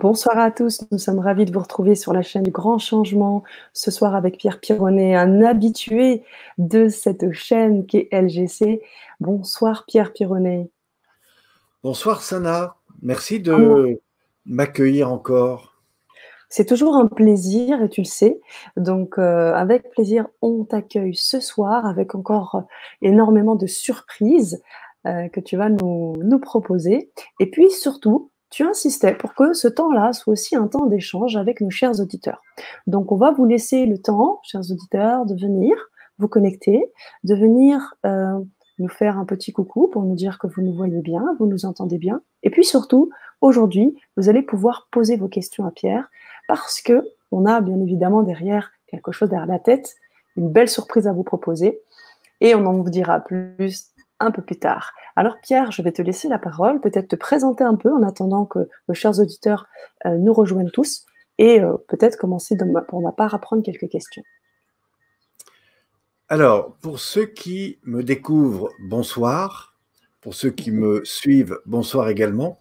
Bonsoir à tous, nous sommes ravis de vous retrouver sur la chaîne du Grand Changement, ce soir avec Pierre Pironnet, un habitué de cette chaîne qui est LGC. Bonsoir Pierre Pironnet. Bonsoir Sana, merci Comment- de m'accueillir encore. C'est toujours un plaisir et tu le sais. Donc avec plaisir, on t'accueille ce soir avec encore énormément de surprises que tu vas nous proposer. Et puis surtout, tu insistais pour que ce temps-là soit aussi un temps d'échange avec nos chers auditeurs. Donc on va vous laisser le temps, chers auditeurs, de venir vous connecter, de venir nous faire un petit coucou pour nous dire que vous nous voyez bien, vous nous entendez bien. Et puis surtout, aujourd'hui, vous allez pouvoir poser vos questions à Pierre parce que on a bien évidemment derrière quelque chose derrière la tête, une belle surprise à vous proposer, et on en vous dira plus un peu plus tard. Alors Pierre, je vais te laisser la parole, peut-être te présenter un peu en attendant que nos chers auditeurs nous rejoignent tous, et peut-être commencer pour ma part à prendre quelques questions. Alors, pour ceux qui me découvrent, bonsoir. Pour ceux qui me suivent, bonsoir également.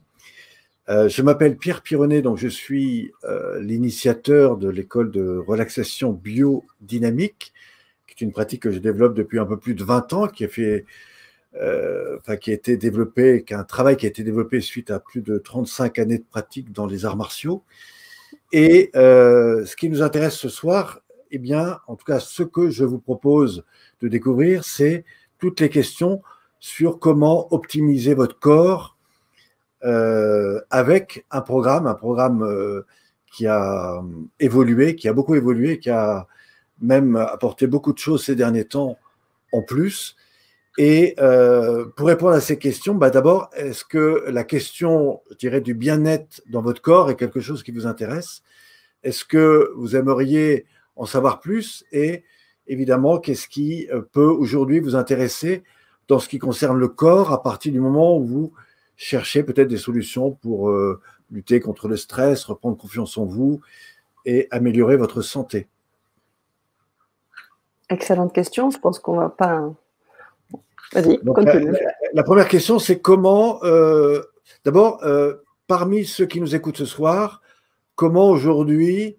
Je m'appelle Pierre Pironnet, donc je suis l'initiateur de l'école de relaxation biodynamique, qui est une pratique que je développe depuis un peu plus de 20 ans, qui a été développé, qui est un travail qui a été développé suite à plus de 35 années de pratique dans les arts martiaux. Et ce qui nous intéresse ce soir, eh bien, en tout cas, ce que je vous propose de découvrir, c'est toutes les questions sur comment optimiser votre corps avec un programme qui a évolué, qui a beaucoup évolué, qui a même apporté beaucoup de choses ces derniers temps en plus. Et pour répondre à ces questions, d'abord, est-ce que la question, je dirais, du bien-être dans votre corps est quelque chose qui vous intéresse? Est-ce que vous aimeriez en savoir plus? Et évidemment, qu'est-ce qui peut aujourd'hui vous intéresser dans ce qui concerne le corps à partir du moment où vous cherchez peut-être des solutions pour lutter contre le stress, reprendre confiance en vous et améliorer votre santé? Excellente question, je pense qu'on va pas... Vas-y, Donc, continue. la première question, c'est comment, d'abord, parmi ceux qui nous écoutent ce soir, comment aujourd'hui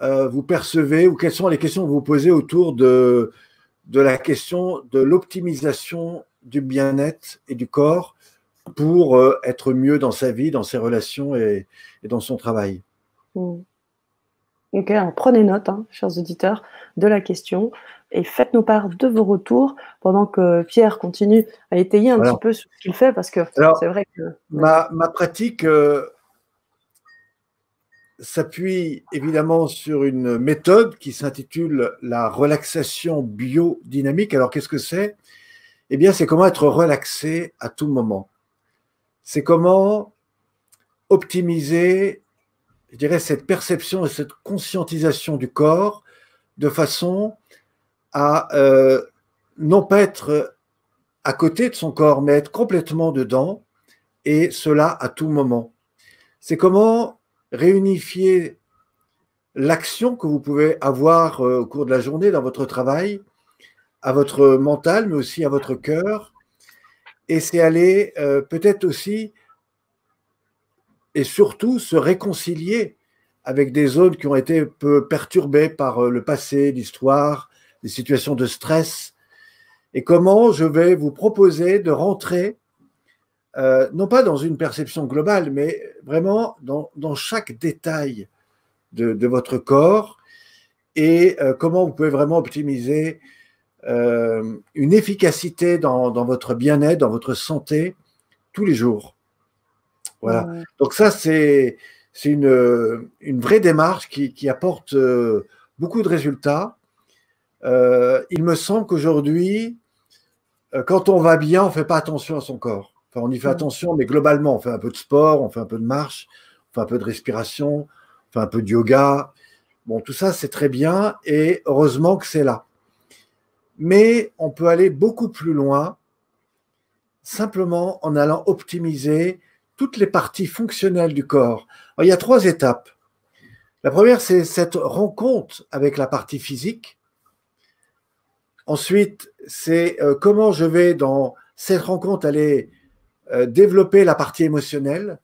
vous percevez ou quelles sont les questions que vous vous posez autour de la question de l'optimisation du bien-être et du corps pour être mieux dans sa vie, dans ses relations et dans son travail? Mm. Ok, alors prenez note, hein, chers auditeurs, de la question et faites-nous part de vos retours pendant que Pierre continue à étayer un petit Voilà. peu sur ce qu'il fait parce que Alors, c'est vrai que... Vas-y. ma pratique s'appuie évidemment sur une méthode qui s'intitule la relaxation biodynamique. Alors, qu'est-ce que c'est? Eh bien, c'est comment être relaxé à tout moment. C'est comment optimiser, je dirais, cette perception et cette conscientisation du corps de façon à non pas être à côté de son corps, mais être complètement dedans, et cela à tout moment. C'est comment réunifier l'action que vous pouvez avoir au cours de la journée dans votre travail, à votre mental, mais aussi à votre cœur. Et c'est aller peut-être aussi et surtout se réconcilier avec des zones qui ont été peu perturbées par le passé, l'histoire, les situations de stress. Et comment je vais vous proposer de rentrer, non pas dans une perception globale, mais vraiment dans chaque détail de votre corps et comment vous pouvez vraiment optimiser une efficacité dans votre bien-être, dans votre santé tous les jours. Voilà. Mm. Donc ça, c'est une vraie démarche qui apporte beaucoup de résultats. Il me semble qu'aujourd'hui, quand on va bien, on ne fait pas attention à son corps. Enfin, on y fait Mm. attention, mais globalement, on fait un peu de sport, on fait un peu de marche, on fait un peu de respiration, on fait un peu de yoga. Bon, tout ça, c'est très bien et heureusement que c'est là. Mais on peut aller beaucoup plus loin simplement en allant optimiser toutes les parties fonctionnelles du corps. Alors, il y a 3 étapes. La première, c'est cette rencontre avec la partie physique. Ensuite, c'est comment je vais dans cette rencontre aller développer la partie émotionnelle.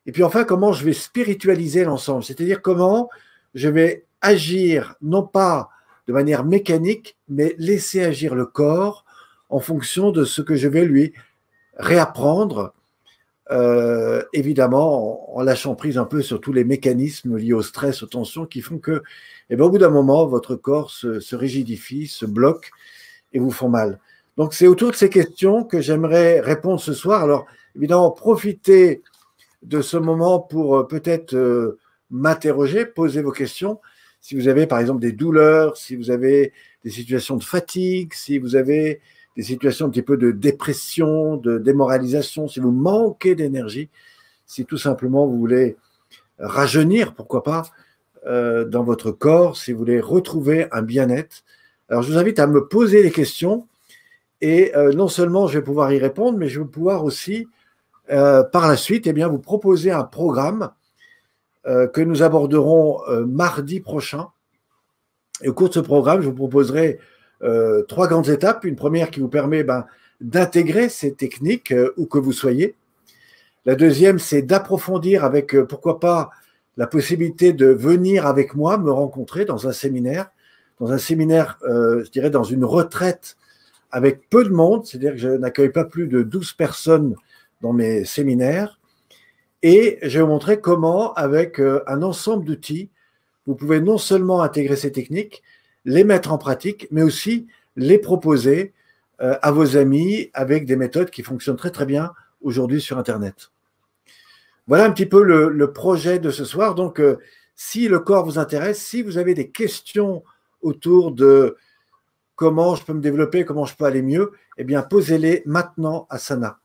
Et puis enfin, comment je vais spiritualiser l'ensemble, c'est-à-dire comment je vais agir, non pas de manière mécanique, mais laisser agir le corps en fonction de ce que je vais lui réapprendre, évidemment en lâchant prise un peu sur tous les mécanismes liés au stress, aux tensions qui font que, eh bien, au bout d'un moment, votre corps se rigidifie, se bloque et vous font mal. Donc c'est autour de ces questions que j'aimerais répondre ce soir. Alors évidemment, profitez de ce moment pour peut-être m'interroger, poser vos questions. Si vous avez par exemple des douleurs, si vous avez des situations de fatigue, si vous avez des situations un petit peu de dépression, de démoralisation, si vous manquez d'énergie, si tout simplement vous voulez rajeunir, pourquoi pas, dans votre corps, si vous voulez retrouver un bien-être. Alors je vous invite à me poser des questions et non seulement je vais pouvoir y répondre, mais je vais pouvoir aussi par la suite, eh bien, vous proposer un programme que nous aborderons mardi prochain. Et au cours de ce programme, je vous proposerai 3 grandes étapes. Une première qui vous permet d'intégrer ces techniques où que vous soyez. La deuxième, c'est d'approfondir avec, pourquoi pas, la possibilité de venir avec moi me rencontrer dans un séminaire, je dirais dans une retraite avec peu de monde, c'est-à-dire que je n'accueille pas plus de 12 personnes dans mes séminaires. Et je vais vous montrer comment, avec un ensemble d'outils, vous pouvez non seulement intégrer ces techniques, les mettre en pratique, mais aussi les proposer à vos amis avec des méthodes qui fonctionnent très très bien aujourd'hui sur Internet. Voilà un petit peu le projet de ce soir. Donc, si le corps vous intéresse, si vous avez des questions autour de comment je peux me développer, comment je peux aller mieux, eh bien, posez-les maintenant à Sana.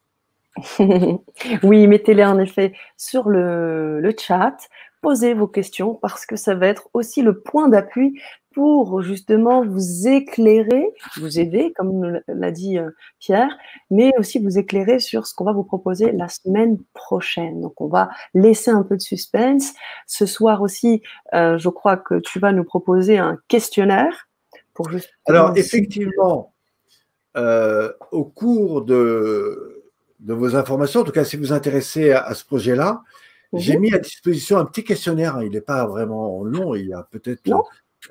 Oui, mettez-les en effet sur le chat, posez vos questions parce que ça va être aussi le point d'appui pour justement vous éclairer, vous aider, comme l'a dit Pierre, mais aussi vous éclairer sur ce qu'on va vous proposer la semaine prochaine. Donc, on va laisser un peu de suspense. Ce soir aussi, je crois que tu vas nous proposer un questionnaire pour justement… Alors, effectivement, au cours de vos informations, en tout cas si vous vous intéressez à ce projet-là, j'ai mis à disposition un petit questionnaire. Il n'est pas vraiment long, il y a peut-être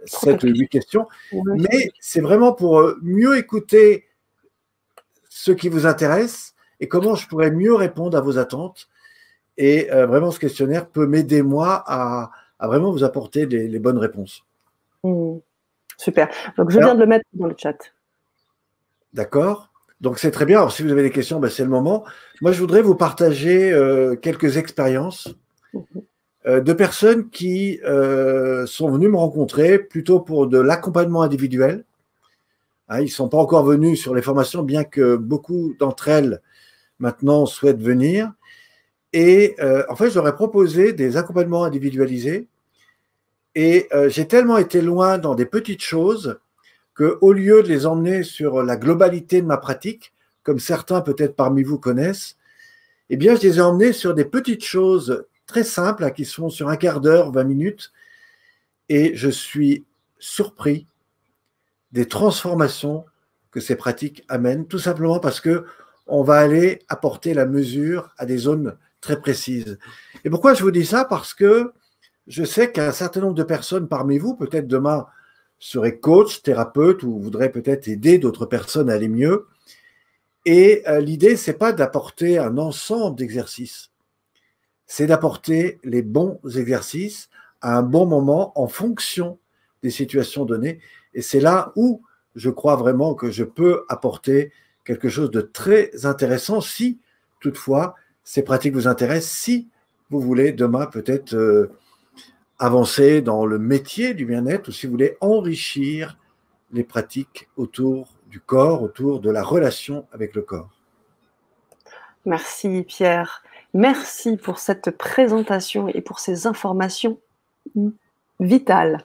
7 ou 8 questions, mais c'est vraiment pour mieux écouter ce qui vous intéresse et comment je pourrais mieux répondre à vos attentes. Et vraiment, ce questionnaire peut m'aider, moi, à vraiment vous apporter les bonnes réponses. Super. Donc, je viens de le mettre dans le chat. D'accord. Donc, c'est très bien. Alors, si vous avez des questions, c'est le moment. Moi, je voudrais vous partager quelques expériences de personnes qui sont venues me rencontrer plutôt pour de l'accompagnement individuel. Hein, ils ne sont pas encore venus sur les formations, bien que beaucoup d'entre elles, maintenant, souhaitent venir. Et en fait, je leur ai proposé des accompagnements individualisés. Et j'ai tellement été loin dans des petites choses qu'au lieu de les emmener sur la globalité de ma pratique, comme certains peut-être parmi vous connaissent, eh bien, je les ai emmenés sur des petites choses très simples, qui sont sur un quart d'heure, 20 minutes, et je suis surpris des transformations que ces pratiques amènent, tout simplement parce que on va aller apporter la mesure à des zones très précises. Et pourquoi je vous dis ça? Parce que je sais qu'un certain nombre de personnes parmi vous, peut-être demain, seraient coach, thérapeute ou voudraient peut-être aider d'autres personnes à aller mieux. Et l'idée, c'est pas d'apporter un ensemble d'exercices, c'est d'apporter les bons exercices à un bon moment en fonction des situations données. Et c'est là où je crois vraiment que je peux apporter quelque chose de très intéressant si, toutefois, ces pratiques vous intéressent, si vous voulez demain peut-être avancer dans le métier du bien-être ou si vous voulez enrichir les pratiques autour du corps, autour de la relation avec le corps. Merci Pierre. Merci pour cette présentation et pour ces informations vitales.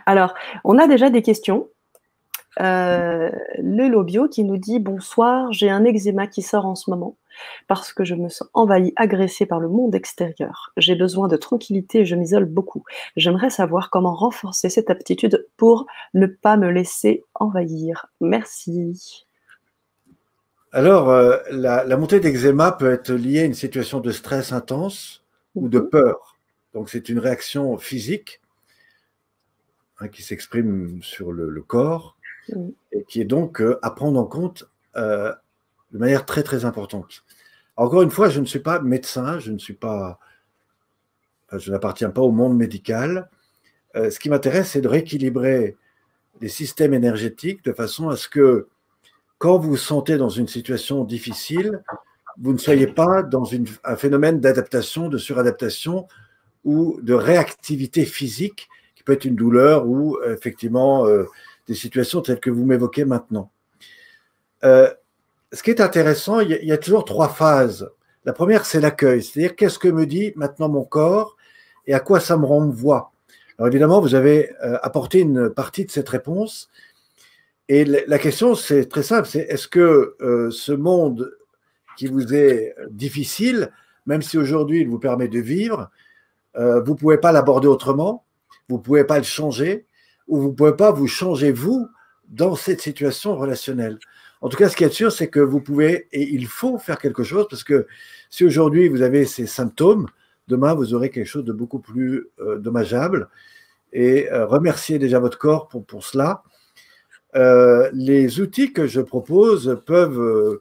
Alors, on a déjà des questions. Le Lobio qui nous dit « Bonsoir, j'ai un eczéma qui sort en ce moment parce que je me sens envahie, agressée par le monde extérieur. J'ai besoin de tranquillité et je m'isole beaucoup. J'aimerais savoir comment renforcer cette aptitude pour ne pas me laisser envahir. Merci. » Alors, la montée d'eczéma peut être liée à une situation de stress intense ou de Mhm. peur. Donc, c'est une réaction physique, hein, qui s'exprime sur le corps Mhm. et qui est donc à prendre en compte euh, de manière très, très importante. Encore une fois, je ne suis pas médecin, je n'appartiens pas au monde médical. Ce qui m'intéresse, c'est de rééquilibrer les systèmes énergétiques de façon à ce que quand vous vous sentez dans une situation difficile, vous ne soyez pas dans un phénomène d'adaptation, de suradaptation ou de réactivité physique, qui peut être une douleur ou effectivement des situations telles que vous m'évoquez maintenant. Euh, Ce qui est intéressant, il y a toujours trois phases. La première, c'est l'accueil, c'est-à-dire qu'est-ce que me dit maintenant mon corps et à quoi ça me renvoie. Alors évidemment, vous avez apporté une partie de cette réponse. Et la question, c'est très simple, c'est est-ce que ce monde qui vous est difficile, même si aujourd'hui il vous permet de vivre, vous ne pouvez pas l'aborder autrement, vous ne pouvez pas le changer, ou vous ne pouvez pas vous changer vous dans cette situation relationnelle. En tout cas, ce qui est sûr, c'est que vous pouvez et il faut faire quelque chose parce que si aujourd'hui vous avez ces symptômes, demain vous aurez quelque chose de beaucoup plus dommageable. Et remerciez déjà votre corps pour cela. Les outils que je propose peuvent,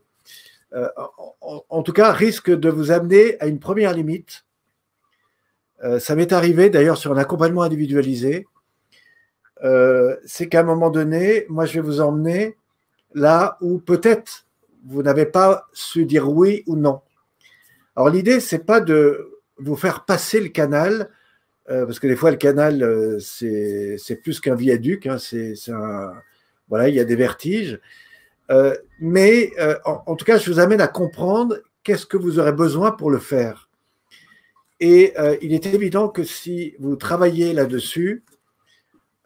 en tout cas, risquent de vous amener à une première limite. Ça m'est arrivé d'ailleurs sur un accompagnement individualisé. C'est qu'à un moment donné, moi, je vais vous emmener là où peut-être vous n'avez pas su dire oui ou non. Alors l'idée, c'est pas de vous faire passer le canal, parce que des fois le canal, c'est plus qu'un viaduc, hein, voilà, il y a des vertiges. Mais en tout cas, je vous amène à comprendre qu'est-ce que vous aurez besoin pour le faire. Et il est évident que si vous travaillez là-dessus,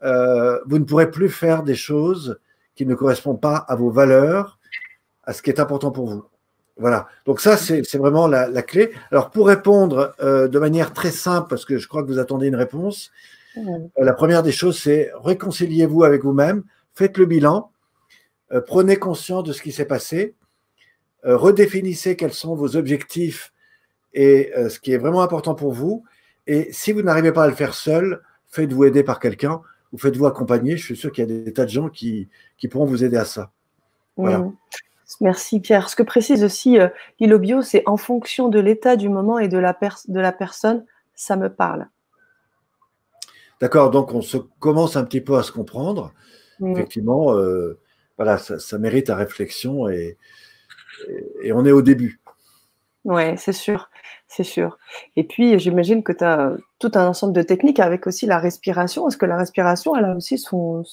vous ne pourrez plus faire des choses qui ne correspondent pas à vos valeurs, à ce qui est important pour vous. Voilà. Donc ça, c'est vraiment la clé. Alors pour répondre de manière très simple, parce que je crois que vous attendez une réponse, Mhm. la première des choses, c'est réconciliez-vous avec vous-même, faites le bilan, prenez conscience de ce qui s'est passé, redéfinissez quels sont vos objectifs et ce qui est vraiment important pour vous. Et si vous n'arrivez pas à le faire seul, faites-vous aider par quelqu'un ou faites-vous accompagner. Je suis sûr qu'il y a des tas de gens qui pourront vous aider à ça. Voilà. Mhm. Merci Pierre. Ce que précise aussi Ilobio, c'est en fonction de l'état du moment et de la personne, ça me parle. D'accord, donc on se commence un petit peu à se comprendre. Mhm. Effectivement, voilà, ça mérite la réflexion et on est au début. Ouais, c'est sûr, c'est sûr. Et puis, j'imagine que tu as tout un ensemble de techniques avec aussi la respiration. Est-ce que la respiration, elle a aussi son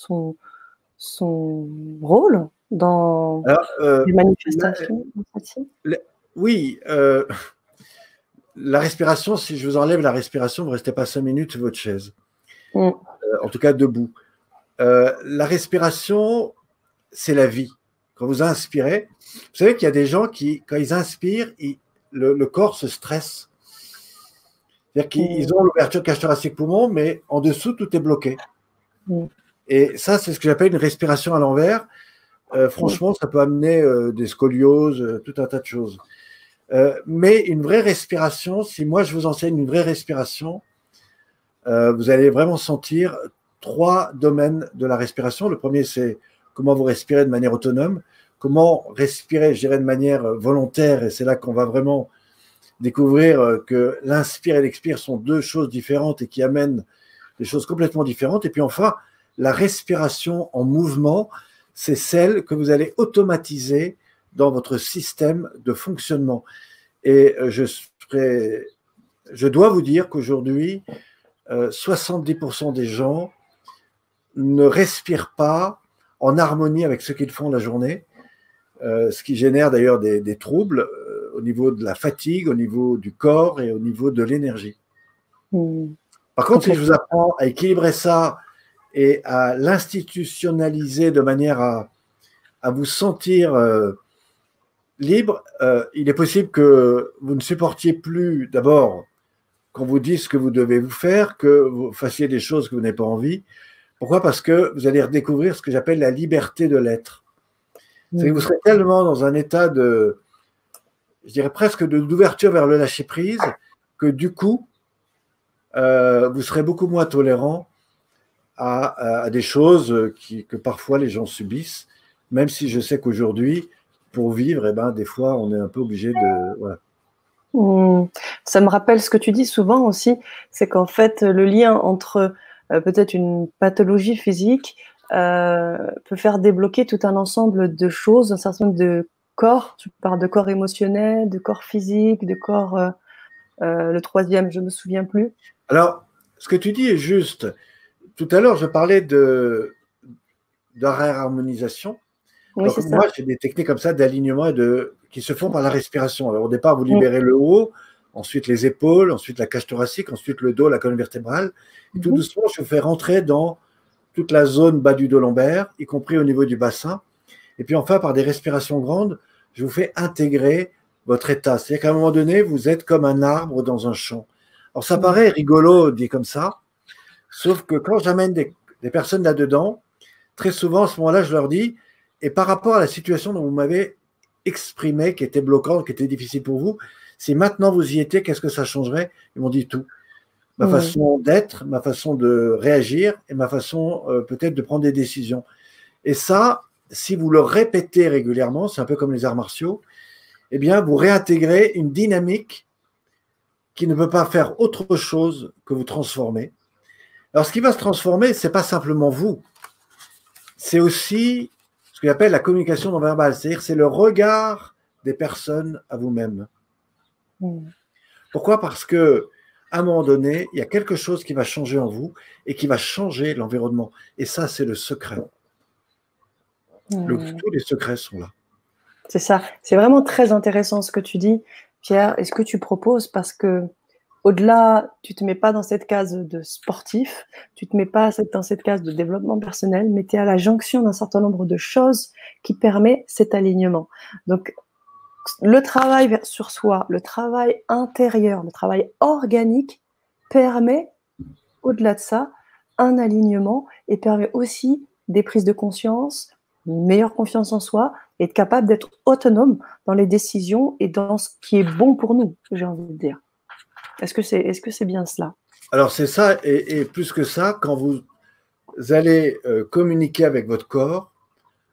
rôle dans Alors, les la- manifestations empathiques? la- oui, la respiration, si je vous enlève la respiration, vous ne restez pas 5 minutes sur votre chaise, Mm. en tout cas debout. La respiration, c'est la vie. Quand vous inspirez, vous savez qu'il y a des gens qui, quand ils inspirent, le corps se stresse. C'est-à-dire Mm. qu'ils ont l'ouverture cage thoracique poumon, mais en dessous, tout est bloqué. Mm. Et ça, c'est ce que j'appelle une respiration à l'envers. Mm. Franchement, ça peut amener des scolioses, tout un tas de choses. Mais une vraie respiration, si moi je vous enseigne une vraie respiration, vous allez vraiment sentir trois domaines de la respiration. Le premier, c'est comment vous respirez de manière autonome, comment respirer, je dirais, de manière volontaire, et c'est là qu'on va vraiment découvrir que l'inspire et l'expire sont deux choses différentes et qui amènent des choses complètement différentes. Et puis enfin, la respiration en mouvement, c'est celle que vous allez automatiser dans votre système de fonctionnement. Et je dois vous dire qu'aujourd'hui, 70% des gens ne respirent pas en harmonie avec ce qu'ils font la journée, ce qui génère d'ailleurs des troubles au niveau de la fatigue, au niveau du corps et au niveau de l'énergie. Mm. Par contre, si je vous Complètement. apprends à équilibrer ça et à l'institutionnaliser de manière à vous sentir libre, il est possible que vous ne supportiez plus d'abord qu'on vous dise ce que vous devez vous faire, que vous fassiez des choses que vous n'avez pas envie. Pourquoi? Parce que vous allez redécouvrir ce que j'appelle la liberté de l'être. C'est que vous serez tellement dans un état de, je dirais presque d'ouverture vers le lâcher-prise, que du coup, vous serez beaucoup moins tolérant à des choses que parfois les gens subissent, même si je sais qu'aujourd'hui, pour vivre, eh ben, des fois, on est un peu obligé de… Voilà. Ça me rappelle ce que tu dis souvent aussi, c'est qu'en fait, le lien entre peut-être une pathologie physique peut faire débloquer tout un ensemble de choses, un certain nombre de corps. Tu parles de corps émotionnel, de corps physique, de corps, le troisième, je ne me souviens plus. Alors, ce que tu dis est juste. Tout à l'heure, je parlais d'harmonisation. Oui, Donc, c'est ça. moi, j'ai des techniques comme ça d'alignement qui se font par la respiration. Alors, au départ, vous libérez le haut, ensuite les épaules, ensuite la cage thoracique, ensuite le dos, la colonne vertébrale. Et tout doucement, je vous fais rentrer dans toute la zone bas du dos lombaire, y compris au niveau du bassin. Et puis, enfin, par des respirations grandes, je vous fais intégrer votre état. C'est-à-dire qu'à un moment donné, vous êtes comme un arbre dans un champ. Alors, ça paraît rigolo dit comme ça, sauf que quand j'amène des personnes là-dedans, très souvent, à ce moment-là, je leur dis, et par rapport à la situation dont vous m'avez exprimé, qui était bloquante, qui était difficile pour vous, si maintenant vous y étiez, qu'est-ce que ça changerait? Ils m'ont dit tout. Ma façon d'être, ma façon de réagir et ma façon peut-être de prendre des décisions. Et ça, si vous le répétez régulièrement, c'est un peu comme les arts martiaux, eh bien, vous réintégrez une dynamique qui ne peut pas faire autre chose que vous transformer. Alors, ce qui va se transformer, ce n'est pas simplement vous, c'est aussi ce qu'on appelle la communication non verbale, c'est-à-dire c'est le regard des personnes à vous-même. Pourquoi? Parce que à un moment donné, il y a quelque chose qui va changer en vous et qui va changer l'environnement. Et ça, c'est le secret. Tous les secrets sont là. C'est ça. C'est vraiment très intéressant ce que tu dis, Pierre, et ce que tu proposes, parce que au-delà, tu te mets pas dans cette case de sportif, tu te mets pas dans cette case de développement personnel, mais tu es à la jonction d'un certain nombre de choses qui permet cet alignement. Donc, le travail sur soi, le travail intérieur, le travail organique permet, au-delà de ça, un alignement et permet aussi des prises de conscience, une meilleure confiance en soi et être capable d'être autonome dans les décisions et dans ce qui est bon pour nous, j'ai envie de dire. Est-ce que c'est bien cela? Alors c'est ça, et plus que ça, quand vous allez communiquer avec votre corps,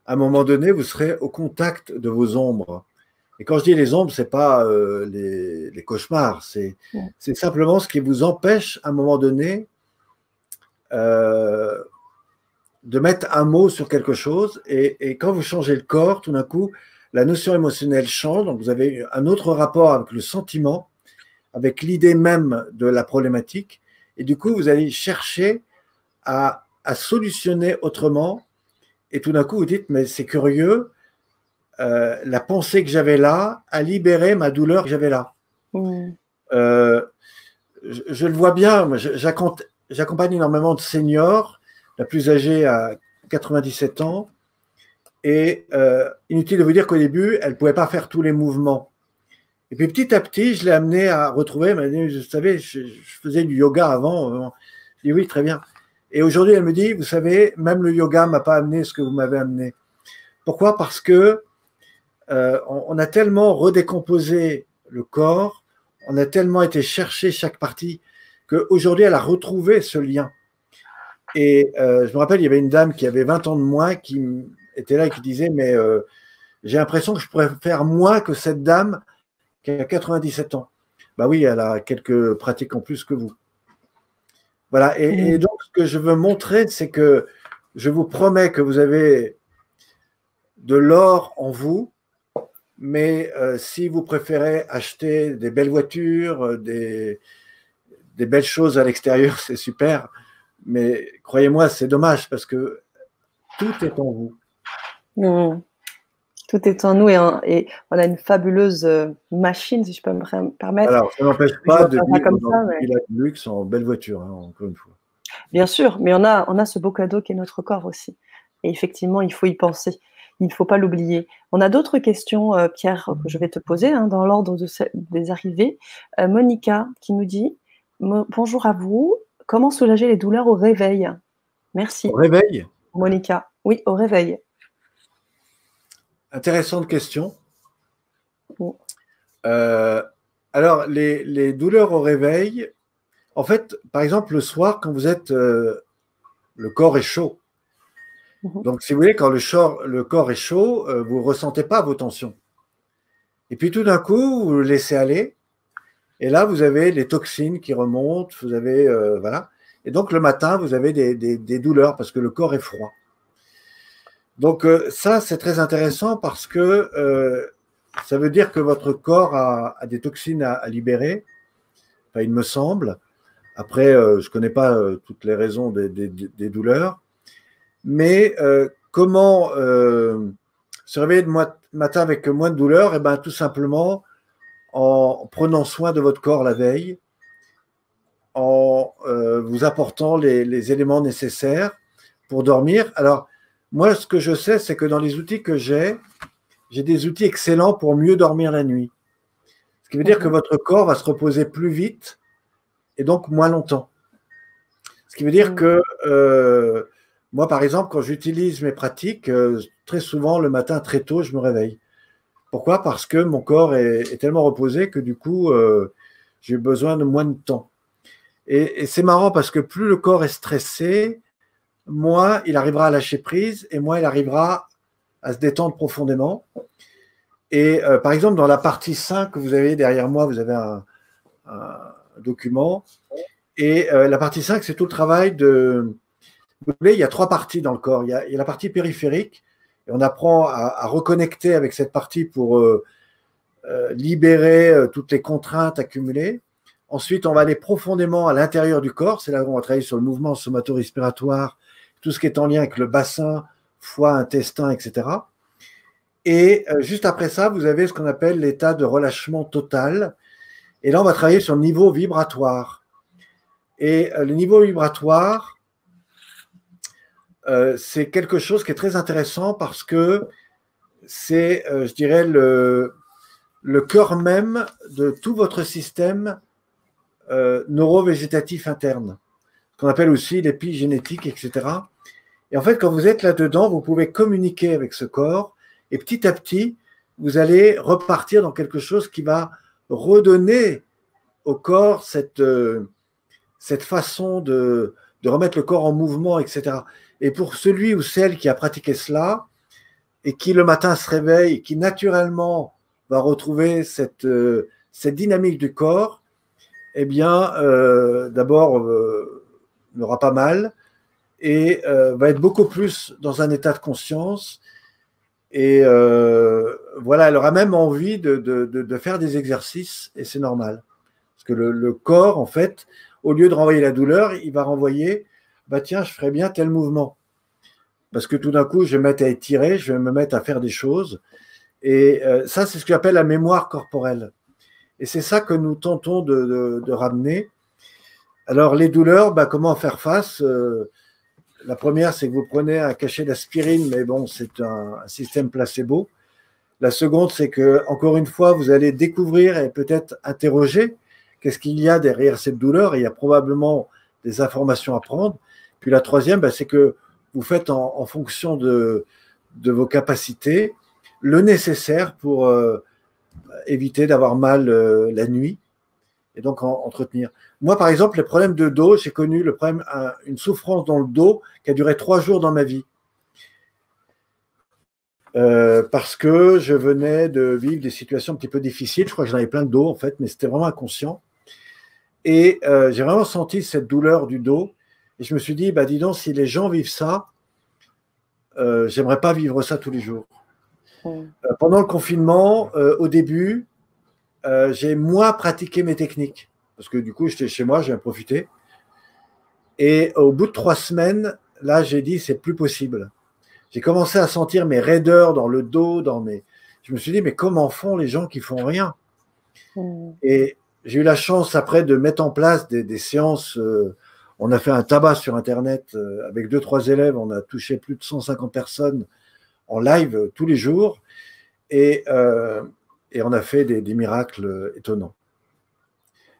à un moment donné, vous serez au contact de vos ombres. Et quand je dis les ombres, ce n'est pas les cauchemars, c'est simplement ce qui vous empêche à un moment donné de mettre un mot sur quelque chose. Et quand vous changez le corps, tout d'un coup, la notion émotionnelle change. Donc vous avez un autre rapport avec le sentiment, avec l'idée même de la problématique. Et du coup, vous allez chercher à solutionner autrement. Et tout d'un coup, vous dites, mais c'est curieux, la pensée que j'avais là a libéré ma douleur que j'avais là. Je le vois bien, j'accompagne énormément de seniors, la plus âgée a 97 ans, et inutile de vous dire qu'au début, elle ne pouvait pas faire tous les mouvements. Et puis petit à petit, je l'ai amenée à retrouver, elle m'a dit, vous savez, je faisais du yoga avant. Je dis oui, très bien. Et aujourd'hui, elle me dit, vous savez, même le yoga ne m'a pas amené ce que vous m'avez amené. Pourquoi? Parce que on a tellement redécomposé le corps, on a tellement été chercher chaque partie qu'aujourd'hui, elle a retrouvé ce lien. Et je me rappelle, il y avait une dame qui avait 20 ans de moins qui était là et qui disait, mais j'ai l'impression que je pourrais faire moins que cette dame qui a 97 ans. Bah oui, elle a quelques pratiques en plus que vous. Voilà, et donc ce que je veux montrer, c'est que je vous promets que vous avez de l'or en vous, mais si vous préférez acheter des belles voitures, des belles choses à l'extérieur, c'est super, mais croyez-moi, c'est dommage parce que tout est en vous. Tout est en nous et on a une fabuleuse machine, si je peux me permettre. Alors, ça n'empêche pas de vivre dans une villa de luxe en belle voiture, hein, encore une fois. Bien sûr, mais on a ce beau cadeau qui est notre corps aussi. Et effectivement, il faut y penser. Il ne faut pas l'oublier. On a d'autres questions, Pierre, que je vais te poser dans l'ordre des arrivées. Monica qui nous dit « Bonjour à vous. Comment soulager les douleurs au réveil ?» Merci. Au réveil? Monica. Oui, au réveil. intéressante question. Oh. Alors, les douleurs au réveil, en fait, par exemple, le soir, quand vous êtes, le corps est chaud. Donc, si vous voulez, quand le corps est chaud, vous ne ressentez pas vos tensions. Et puis, tout d'un coup, vous le laissez aller. Et là, vous avez les toxines qui remontent. Vous avez, voilà. Et donc, le matin, vous avez des douleurs parce que le corps est froid. Donc, ça, c'est très intéressant parce que ça veut dire que votre corps a des toxines à libérer. Enfin, il me semble. Après, je ne connais pas toutes les raisons des douleurs. Mais comment se réveiller le matin avec moins de douleur? Eh bien, tout simplement en prenant soin de votre corps la veille, en vous apportant les éléments nécessaires pour dormir. Alors, moi, ce que je sais, c'est que dans les outils que j'ai des outils excellents pour mieux dormir la nuit. Ce qui veut dire que votre corps va se reposer plus vite et donc moins longtemps. Ce qui veut dire que moi, par exemple, quand j'utilise mes pratiques, très souvent, le matin, très tôt, je me réveille. Pourquoi? Parce que mon corps est tellement reposé que du coup, j'ai besoin de moins de temps. Et c'est marrant parce que plus le corps est stressé, moins il arrivera à lâcher prise et moins il arrivera à se détendre profondément. Et par exemple, dans la partie 5 que vous avez derrière moi, vous avez un document. Et la partie 5, c'est tout le travail de... Vous voyez, il y a 3 parties dans le corps. Il y a la partie périphérique, et on apprend à reconnecter avec cette partie pour libérer toutes les contraintes accumulées. Ensuite, on va aller profondément à l'intérieur du corps. C'est là où on va travailler sur le mouvement somato-respiratoire, tout ce qui est en lien avec le bassin, foie, intestin, etc. Et juste après ça, vous avez ce qu'on appelle l'état de relâchement total. Et là, on va travailler sur le niveau vibratoire. Et le niveau vibratoire, c'est quelque chose qui est très intéressant parce que c'est, je dirais, le cœur même de tout votre système neurovégétatif interne, ce qu'on appelle aussi l'épigénétique, etc. Et en fait, quand vous êtes là-dedans, vous pouvez communiquer avec ce corps et petit à petit, vous allez repartir dans quelque chose qui va redonner au corps cette façon de remettre le corps en mouvement, etc. Et pour celui ou celle qui a pratiqué cela et qui le matin se réveille et qui naturellement va retrouver cette dynamique du corps, eh bien, d'abord, n'aura pas mal et va être beaucoup plus dans un état de conscience. Et voilà, elle aura même envie de faire des exercices et c'est normal. Parce que le corps, en fait, au lieu de renvoyer la douleur, il va renvoyer, bah tiens, je ferais bien tel mouvement. Parce que tout d'un coup, je vais me mettre à étirer, je vais me mettre à faire des choses. Et ça, c'est ce que j'appelle la mémoire corporelle. Et c'est ça que nous tentons de ramener. Alors, les douleurs, bah, comment faire face? La première, c'est que vous prenez un cachet d'aspirine, mais bon, c'est un système placebo. La seconde, c'est que, encore une fois, vous allez découvrir et peut-être interroger qu'est-ce qu'il y a derrière cette douleur. Et il y a probablement des informations à prendre. Puis la troisième, bah, c'est que vous faites en fonction de vos capacités le nécessaire pour éviter d'avoir mal la nuit et donc entretenir. Moi, par exemple, les problèmes de dos, j'ai connu une souffrance dans le dos qui a duré 3 jours dans ma vie. Parce que je venais de vivre des situations un petit peu difficiles. Je crois que j'en avais plein de dos, en fait, mais c'était vraiment inconscient. Et j'ai vraiment senti cette douleur du dos. Et je me suis dit, bah, dis donc, si les gens vivent ça, j'aimerais pas vivre ça tous les jours. Pendant le confinement, au début, j'ai moins pratiqué mes techniques. Parce que du coup, j'étais chez moi, j'ai en profité. Et au bout de 3 semaines, là, j'ai dit, c'est plus possible. J'ai commencé à sentir mes raideurs dans le dos, je me suis dit, mais comment font les gens qui font rien? Et j'ai eu la chance après de mettre en place des séances. On a fait un tabac sur Internet avec 2-3 élèves. On a touché plus de 150 personnes en live tous les jours. Et on a fait des miracles étonnants.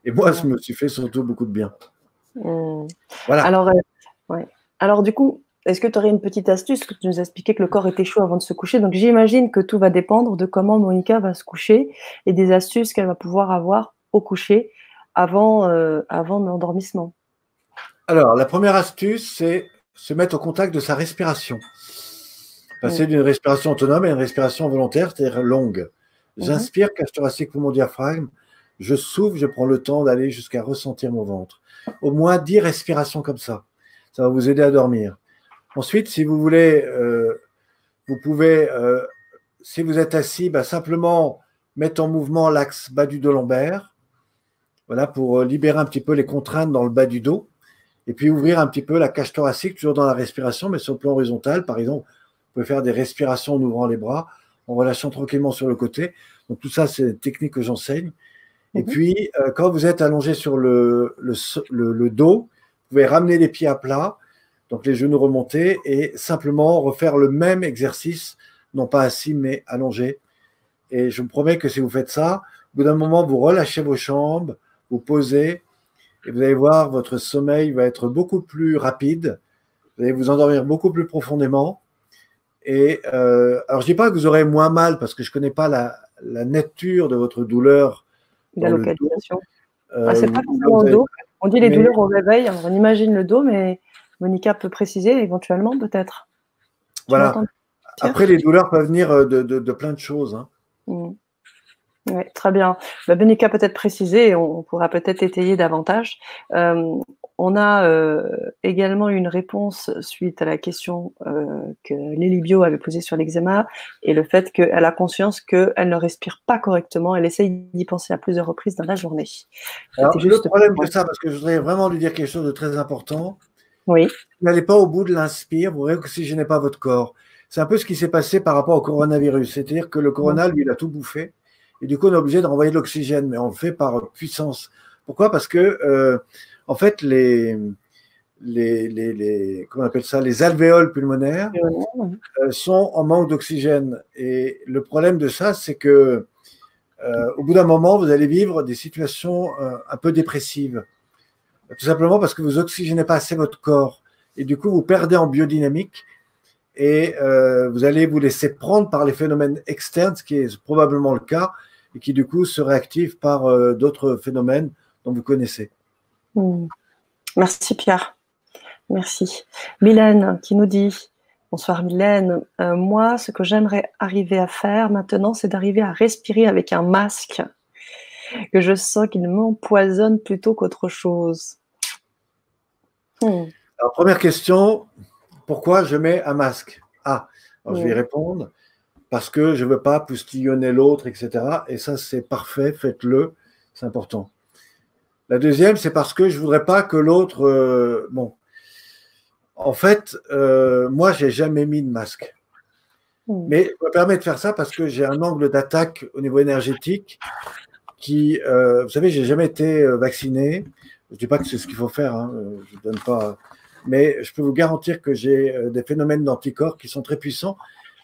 Et moi, je me suis fait surtout beaucoup de bien. Voilà. Alors, ouais. Alors, du coup, Est-ce que tu aurais une petite astuce? Que tu nous as expliqué que le corps était chaud avant de se coucher. Donc, j'imagine que tout va dépendre de comment Monica va se coucher et des astuces qu'elle va pouvoir avoir au coucher avant l'endormissement. Alors, la première astuce, c'est se mettre au contact de sa respiration. Passer d'une respiration autonome à une respiration volontaire, c'est-à-dire longue. J'inspire, cage thoracique, poumon, diaphragme. Je souffle, je prends le temps d'aller jusqu'à ressentir mon ventre. Au moins 10 respirations comme ça. Ça va vous aider à dormir. Ensuite, si vous voulez, vous pouvez, si vous êtes assis, simplement mettre en mouvement l'axe bas du dos lombaire. Voilà, pour libérer un petit peu les contraintes dans le bas du dos. Et puis ouvrir un petit peu la cage thoracique, toujours dans la respiration, mais sur le plan horizontal. Par exemple, vous pouvez faire des respirations en ouvrant les bras, en relâchant tranquillement sur le côté. Donc tout ça, c'est une technique que j'enseigne. Et puis, quand vous êtes allongé sur le dos, vous pouvez ramener les pieds à plat, donc les genoux remontés, et simplement refaire le même exercice, non pas assis, mais allongé. Et je vous promets que si vous faites ça, au bout d'un moment, vous relâchez vos jambes, vous posez, et vous allez voir, votre sommeil va être beaucoup plus rapide, vous allez vous endormir beaucoup plus profondément. Et alors, je ne dis pas que vous aurez moins mal, parce que je ne connais pas la nature de votre douleur. La localisation. C'est pas forcément le dos. On dit les douleurs au réveil, on imagine le dos, mais Monica peut préciser éventuellement, peut-être. Voilà. Après, les douleurs peuvent venir de plein de choses. Hein. Ouais, très bien. Monica peut-être préciser et on pourra peut-être étayer davantage. On a également une réponse suite à la question que Lily Bio avait posée sur l'eczéma et le fait qu'elle a conscience qu'elle ne respire pas correctement. Elle essaye d'y penser à plusieurs reprises dans la journée. Alors, le problème de ça, parce que je voudrais vraiment lui dire quelque chose de très important. Oui. N'allez pas au bout de l'inspire, vous n'oxygénez pas votre corps. C'est un peu ce qui s'est passé par rapport au coronavirus. C'est-à-dire que le corona, lui, il a tout bouffé. Et du coup, on est obligé de renvoyer de l'oxygène, mais on le fait par puissance. Pourquoi? Parce que, en fait, comment on appelle ça, les alvéoles pulmonaires sont en manque d'oxygène. Et le problème de ça, c'est que au bout d'un moment, vous allez vivre des situations un peu dépressives. Tout simplement parce que vous oxygénez pas assez votre corps. Et du coup, vous perdez en biodynamique et vous allez vous laisser prendre par les phénomènes externes, ce qui est probablement le cas, et qui du coup se réactivent par d'autres phénomènes dont vous connaissez. Merci Pierre. Merci. Mylène qui nous dit, bonsoir Mylène, moi ce que j'aimerais arriver à faire maintenant, c'est d'arriver à respirer avec un masque, que je sens qu'il m'empoisonne plutôt qu'autre chose. Alors première question, pourquoi je mets un masque? Alors je vais y répondre. Parce que je ne veux pas poustillonner l'autre, etc. Et ça, c'est parfait, faites-le, c'est important. La deuxième, c'est parce que je ne voudrais pas que l'autre... En fait, moi, je n'ai jamais mis de masque. Mais je me permets de faire ça parce que j'ai un angle d'attaque au niveau énergétique qui... vous savez, je n'ai jamais été vacciné. Je ne dis pas que c'est ce qu'il faut faire, hein, je ne donne pas... Mais je peux vous garantir que j'ai des phénomènes d'anticorps qui sont très puissants.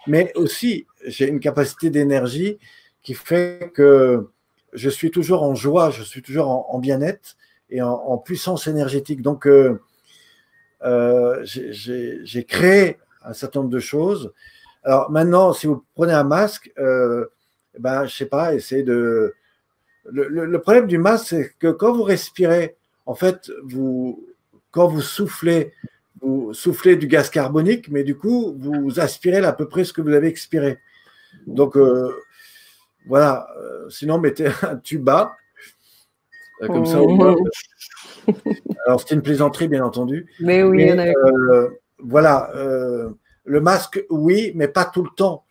Mais aussi, j'ai une capacité d'énergie qui fait que je suis toujours en joie, je suis toujours en bien-être et en puissance énergétique. Donc, j'ai créé un certain nombre de choses. Alors maintenant, si vous prenez un masque, je ne sais pas, essayez de... Le problème du masque, c'est que quand vous respirez, en fait, quand vous soufflez du gaz carbonique, mais du coup, vous aspirez à peu près ce que vous avez expiré. Donc, voilà. Sinon, mettez un tuba. Comme ça, au moins. Alors, c'est une plaisanterie, bien entendu. Mais oui, voilà. Le masque, oui, mais pas tout le temps.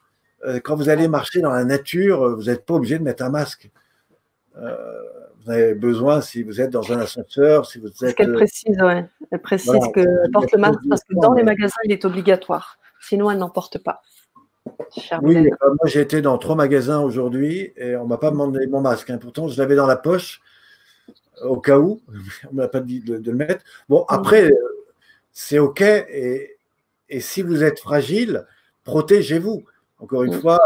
Quand vous allez marcher dans la nature, vous n'êtes pas obligé de mettre un masque. Vous avez besoin, si vous êtes dans un ascenseur, si vous êtes... Ce qu'elle précise, ouais. Elle précise voilà, qu'elle porte le masque parce que dans les magasins, il est obligatoire. Sinon, elle n'en porte pas. Oui, moi j'ai été dans 3 magasins aujourd'hui et on ne m'a pas demandé mon masque. Hein. Pourtant, je l'avais dans la poche au cas où. On ne m'a pas dit de le mettre. Bon, après, c'est OK. Et si vous êtes fragile, protégez-vous. Encore une fois,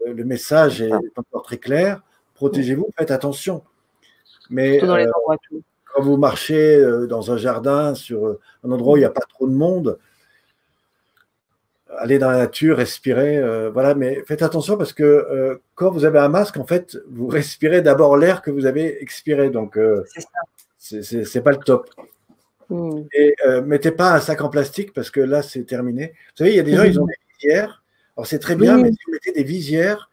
le message est encore très clair. Protégez-vous, faites attention. Mais quand vous marchez dans un jardin, sur un endroit où il n'y a pas trop de monde, aller dans la nature, respirer, voilà. Mais faites attention parce que quand vous avez un masque, en fait, vous respirez d'abord l'air que vous avez expiré, donc C'est ça. c'est pas le top. Mmh. Et mettez pas un sac en plastique parce que là, c'est terminé. Vous savez, il y a des gens, ils ont des visières. Alors c'est très bien, mais Oui, si vous mettez des visières,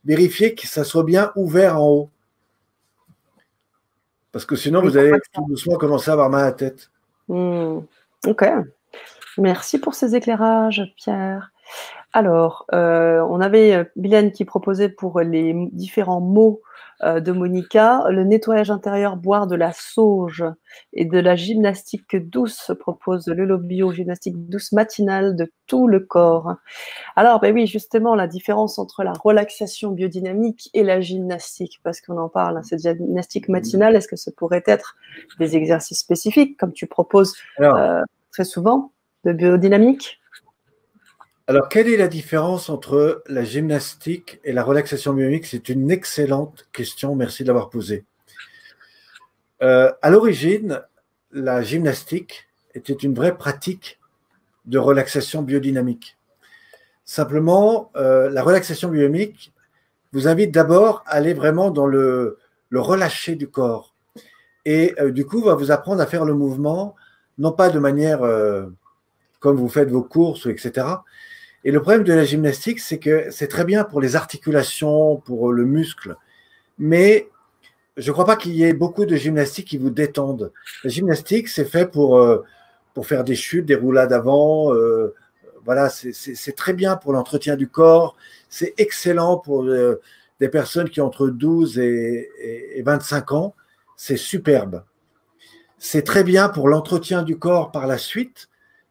vérifiez que ça soit bien ouvert en haut. Parce que sinon, oui, vous pour pas allez que ça. tout doucement commencer à avoir mal à la tête. Mmh. OK. Merci pour ces éclairages, Pierre. Alors, on avait, Mylène qui proposait pour les différents mots, de Monica, le nettoyage intérieur, boire de la sauge et de la gymnastique douce, propose Lelo Bio, gymnastique douce matinale de tout le corps. Alors, beh, oui, justement, la différence entre la relaxation biodynamique et la gymnastique, parce qu'on en parle, hein, cette gymnastique matinale, est-ce que ça pourrait être des exercices spécifiques, comme tu proposes, Alors, heu, très souvent, de biodynamique? alors, quelle est la différence entre la gymnastique et la relaxation myomique? C'est une excellente question. Merci de l'avoir posée. À l'origine, la gymnastique était une vraie pratique de relaxation biodynamique. Simplement, la relaxation biodynamique vous invite d'abord à aller vraiment dans le relâcher du corps. Et du coup, va vous apprendre à faire le mouvement, non pas de manière comme vous faites vos courses, etc. Et le problème de la gymnastique, c'est que c'est très bien pour les articulations, pour le muscle, mais je ne crois pas qu'il y ait beaucoup de gymnastique qui vous détendent. La gymnastique, c'est fait pour faire des chutes, des roulades avant. Voilà, c'est très bien pour l'entretien du corps. C'est excellent pour des personnes qui ont entre 12 et 25 ans. C'est superbe. C'est très bien pour l'entretien du corps par la suite,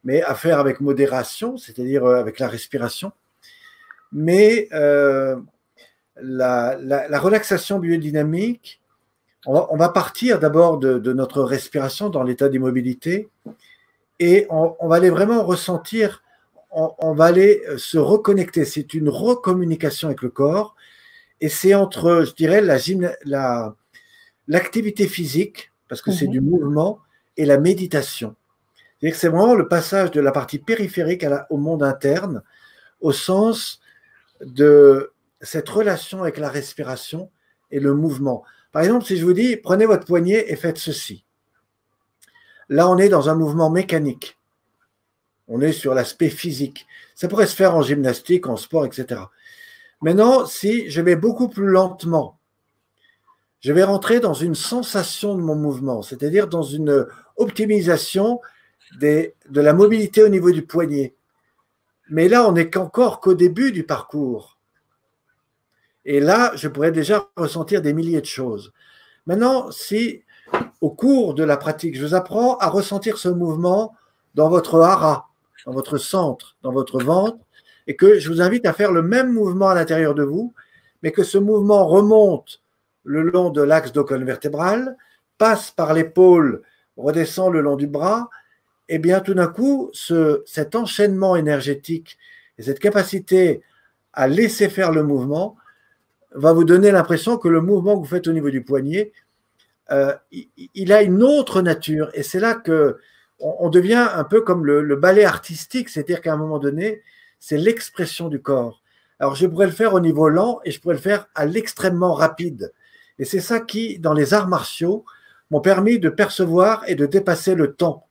mais à faire avec modération, c'est-à-dire avec la respiration. Mais la relaxation biodynamique, on va partir d'abord de notre respiration dans l'état d'immobilité et on va aller vraiment ressentir, on va aller se reconnecter. C'est une recommunication avec le corps et c'est entre, je dirais, l'activité physique, parce que c'est Mmh. du mouvement, et la méditation. C'est-à-dire que c'est vraiment le passage de la partie périphérique au monde interne, au sens de cette relation avec la respiration et le mouvement. Par exemple, si je vous dis, prenez votre poignet et faites ceci. Là, on est dans un mouvement mécanique. On est sur l'aspect physique. Ça pourrait se faire en gymnastique, en sport, etc. Maintenant, si je vais beaucoup plus lentement, je vais rentrer dans une sensation de mon mouvement, c'est-à-dire dans une optimisation de la mobilité au niveau du poignet. Mais là, on n'est qu'encore qu'au début du parcours. Et là, je pourrais déjà ressentir des milliers de choses. Maintenant, si au cours de la pratique, je vous apprends à ressentir ce mouvement dans votre hara, dans votre centre, dans votre ventre, et que je vous invite à faire le même mouvement à l'intérieur de vous, mais que ce mouvement remonte le long de l'axe de colonne vertébrale, passe par l'épaule, redescend le long du bras, et bien tout d'un coup, cet enchaînement énergétique et cette capacité à laisser faire le mouvement va vous donner l'impression que le mouvement que vous faites au niveau du poignet, il a une autre nature. Et c'est là que on devient un peu comme le ballet artistique, c'est-à-dire qu'à un moment donné, c'est l'expression du corps. Alors je pourrais le faire au niveau lent et je pourrais le faire à l'extrêmement rapide. Et c'est ça qui, dans les arts martiaux, m'ont permis de percevoir et de dépasser le temps.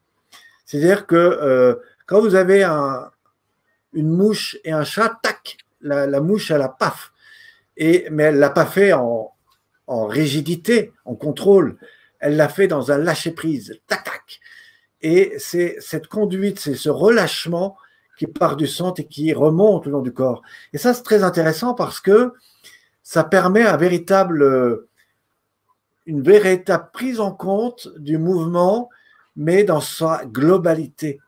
C'est-à-dire que quand vous avez une mouche et un chat, tac, la mouche, elle a paf. Mais elle ne l'a pas fait en rigidité, en contrôle. Elle l'a fait dans un lâcher-prise. Tac, tac. Et c'est cette conduite, c'est ce relâchement qui part du centre et qui remonte le long du corps. Et ça, c'est très intéressant parce que ça permet une véritable prise en compte du mouvement, mais dans sa globalité.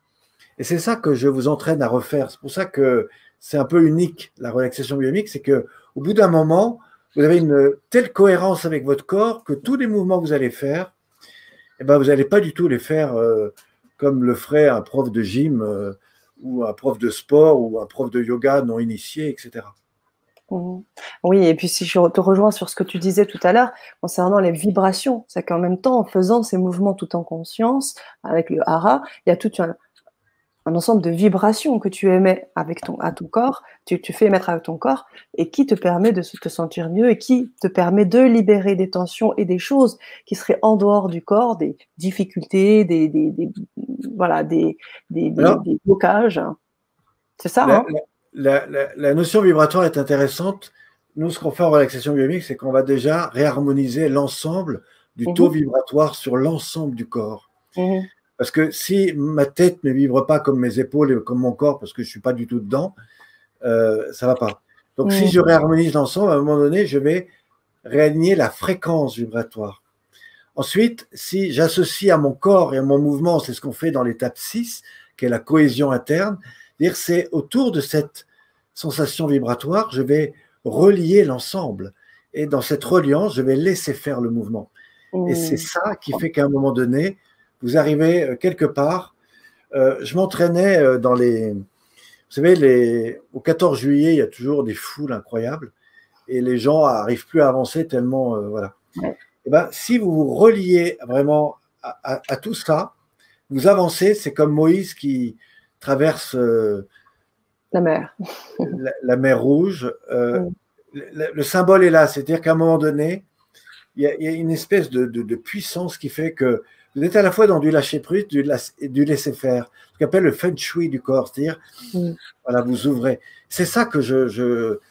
Et c'est ça que je vous entraîne à refaire. C'est pour ça que c'est un peu unique, la relaxation biodynamique, c'est que au bout d'un moment, vous avez une telle cohérence avec votre corps que tous les mouvements que vous allez faire, eh ben, vous n'allez pas du tout les faire comme le ferait un prof de gym ou un prof de sport ou un prof de yoga non initié, etc. Mmh. Oui, et puis si je te rejoins sur ce que tu disais tout à l'heure concernant les vibrations, c'est qu'en même temps, en faisant ces mouvements tout en conscience, avec le hara, il y a tout un ensemble de vibrations que tu émets à ton corps, tu fais émettre avec ton corps, et qui te permet de te sentir mieux et qui te permet de libérer des tensions et des choses qui seraient en dehors du corps, des difficultés, voilà, Alors, des blocages. C'est ça, la, hein? la notion vibratoire est intéressante. Nous, ce qu'on fait en relaxation biomique, c'est qu'on va déjà réharmoniser l'ensemble du taux Mhm, vibratoire sur l'ensemble du corps. mhm, Parce que si ma tête ne vibre pas comme mes épaules et comme mon corps, parce que je ne suis pas du tout dedans, ça ne va pas. Donc, si je mhm, réharmonise l'ensemble, à un moment donné, je vais réaligner la fréquence vibratoire. Ensuite, si j'associe à mon corps et à mon mouvement, c'est ce qu'on fait dans l'étape 6, qui est la cohésion interne, c'est-à-dire c'est autour de cette sensation vibratoire, je vais relier l'ensemble. Et dans cette reliance, je vais laisser faire le mouvement. Et c'est mhm. ça qui fait qu'à un moment donné, vous arrivez quelque part. Je m'entraînais dans les. Vous savez, au 14 juillet, il y a toujours des foules incroyables et les gens n'arrivent plus à avancer tellement. Voilà. Ouais, Eh ben, si vous vous reliez vraiment à tout ça, vous avancez. C'est comme Moïse qui traverse la mer. la mer Rouge. Mhm, Le symbole est là, c'est-à-dire qu'à un moment donné, il y a une espèce de puissance qui fait que vous êtes à la fois dans du lâcher-prise et du laisser-faire, ce qu'on appelle le feng shui du corps, c'est-à-dire, mhm. voilà, vous ouvrez. C'est ça que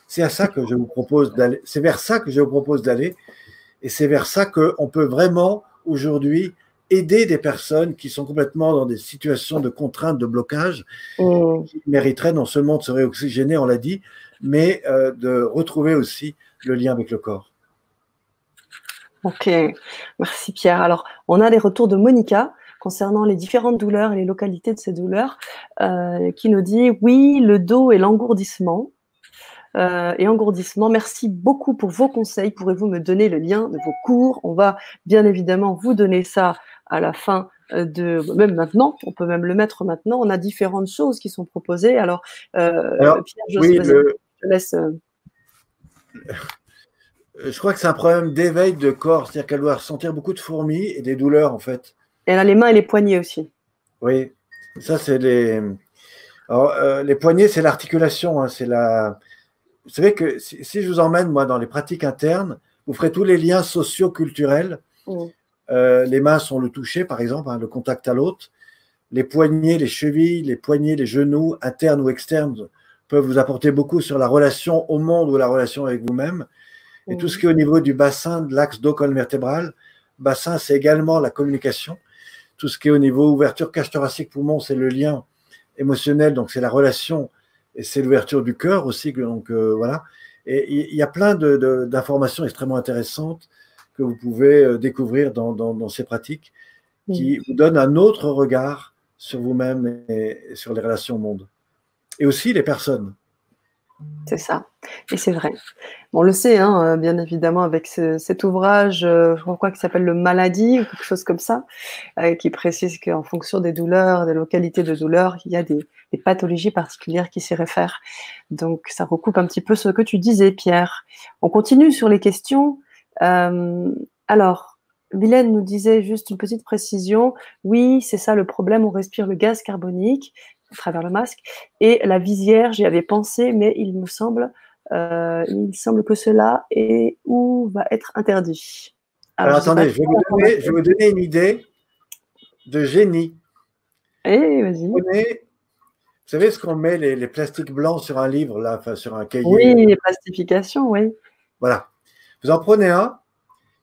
c'est à ça que je vous propose d'aller, c'est vers ça que je vous propose d'aller, et c'est vers ça qu'on peut vraiment aujourd'hui aider des personnes qui sont complètement dans des situations de contrainte, de blocage, Mhm. qui mériteraient non seulement de se réoxygéner, on l'a dit, mais de retrouver aussi le lien avec le corps. Ok, merci Pierre. Alors, on a des retours de Monica concernant les différentes douleurs et les localités de ces douleurs, qui nous dit oui, le dos et l'engourdissement. Et engourdissement, merci beaucoup pour vos conseils. Pourrez-vous me donner le lien de vos cours? On va bien évidemment vous donner ça à la fin même maintenant, on peut même le mettre maintenant. On a différentes choses qui sont proposées. Alors, Alors, Pierre, oui, vas-y, je te laisse. je crois que c'est un problème d'éveil de corps, c'est-à-dire qu'elle doit ressentir beaucoup de fourmis et des douleurs en fait. Elle a les mains et les poignets aussi. Oui, ça c'est les. Alors, les poignets, c'est l'articulation, hein, c'est la. Vous savez que si je vous emmène moi dans les pratiques internes, vous ferez tous les liens socio-culturels. Mm. Les mains sont le toucher, par exemple, hein, le contact à l'autre. Les poignets, les chevilles, les poignets, les genoux, internes ou externes, peuvent vous apporter beaucoup sur la relation au monde ou la relation avec vous-même. Et tout ce Mm. qui est au niveau du bassin, de l'axe dos-colonne vertébrale, bassin, c'est également la communication. Tout ce qui est au niveau ouverture cage thoracique poumon, c'est le lien émotionnel, donc c'est la relation et c'est l'ouverture du cœur aussi. Donc voilà. Et il y a plein d'informations extrêmement intéressantes que vous pouvez découvrir dans ces pratiques Mm. qui vous donnent un autre regard sur vous-même et sur les relations au monde. Et aussi les personnes. C'est ça. Et c'est vrai. On le sait, hein, bien évidemment, avec cet ouvrage, je crois qu'il s'appelle Le Maladie ou quelque chose comme ça, qui précise qu'en fonction des douleurs, des localités de douleur, il y a des pathologies particulières qui s'y réfèrent. Donc, ça recoupe un petit peu ce que tu disais, Pierre. On continue sur les questions. Euh, alors, Mylène nous disait juste une petite précision. Oui, c'est ça le problème, on respire le gaz carbonique à travers le masque. Et la visière, j'y avais pensé, mais il semble que cela est ou va être interdit. Alors, Alors je ne sais pas attendez, si tu as je vais l'information. vous donner une idée de génie. Eh, vas-y. Vous savez ce qu'on met les plastiques blancs sur un livre, là, enfin, sur un cahier. Oui, les plastifications, oui. Voilà. Vous en prenez un,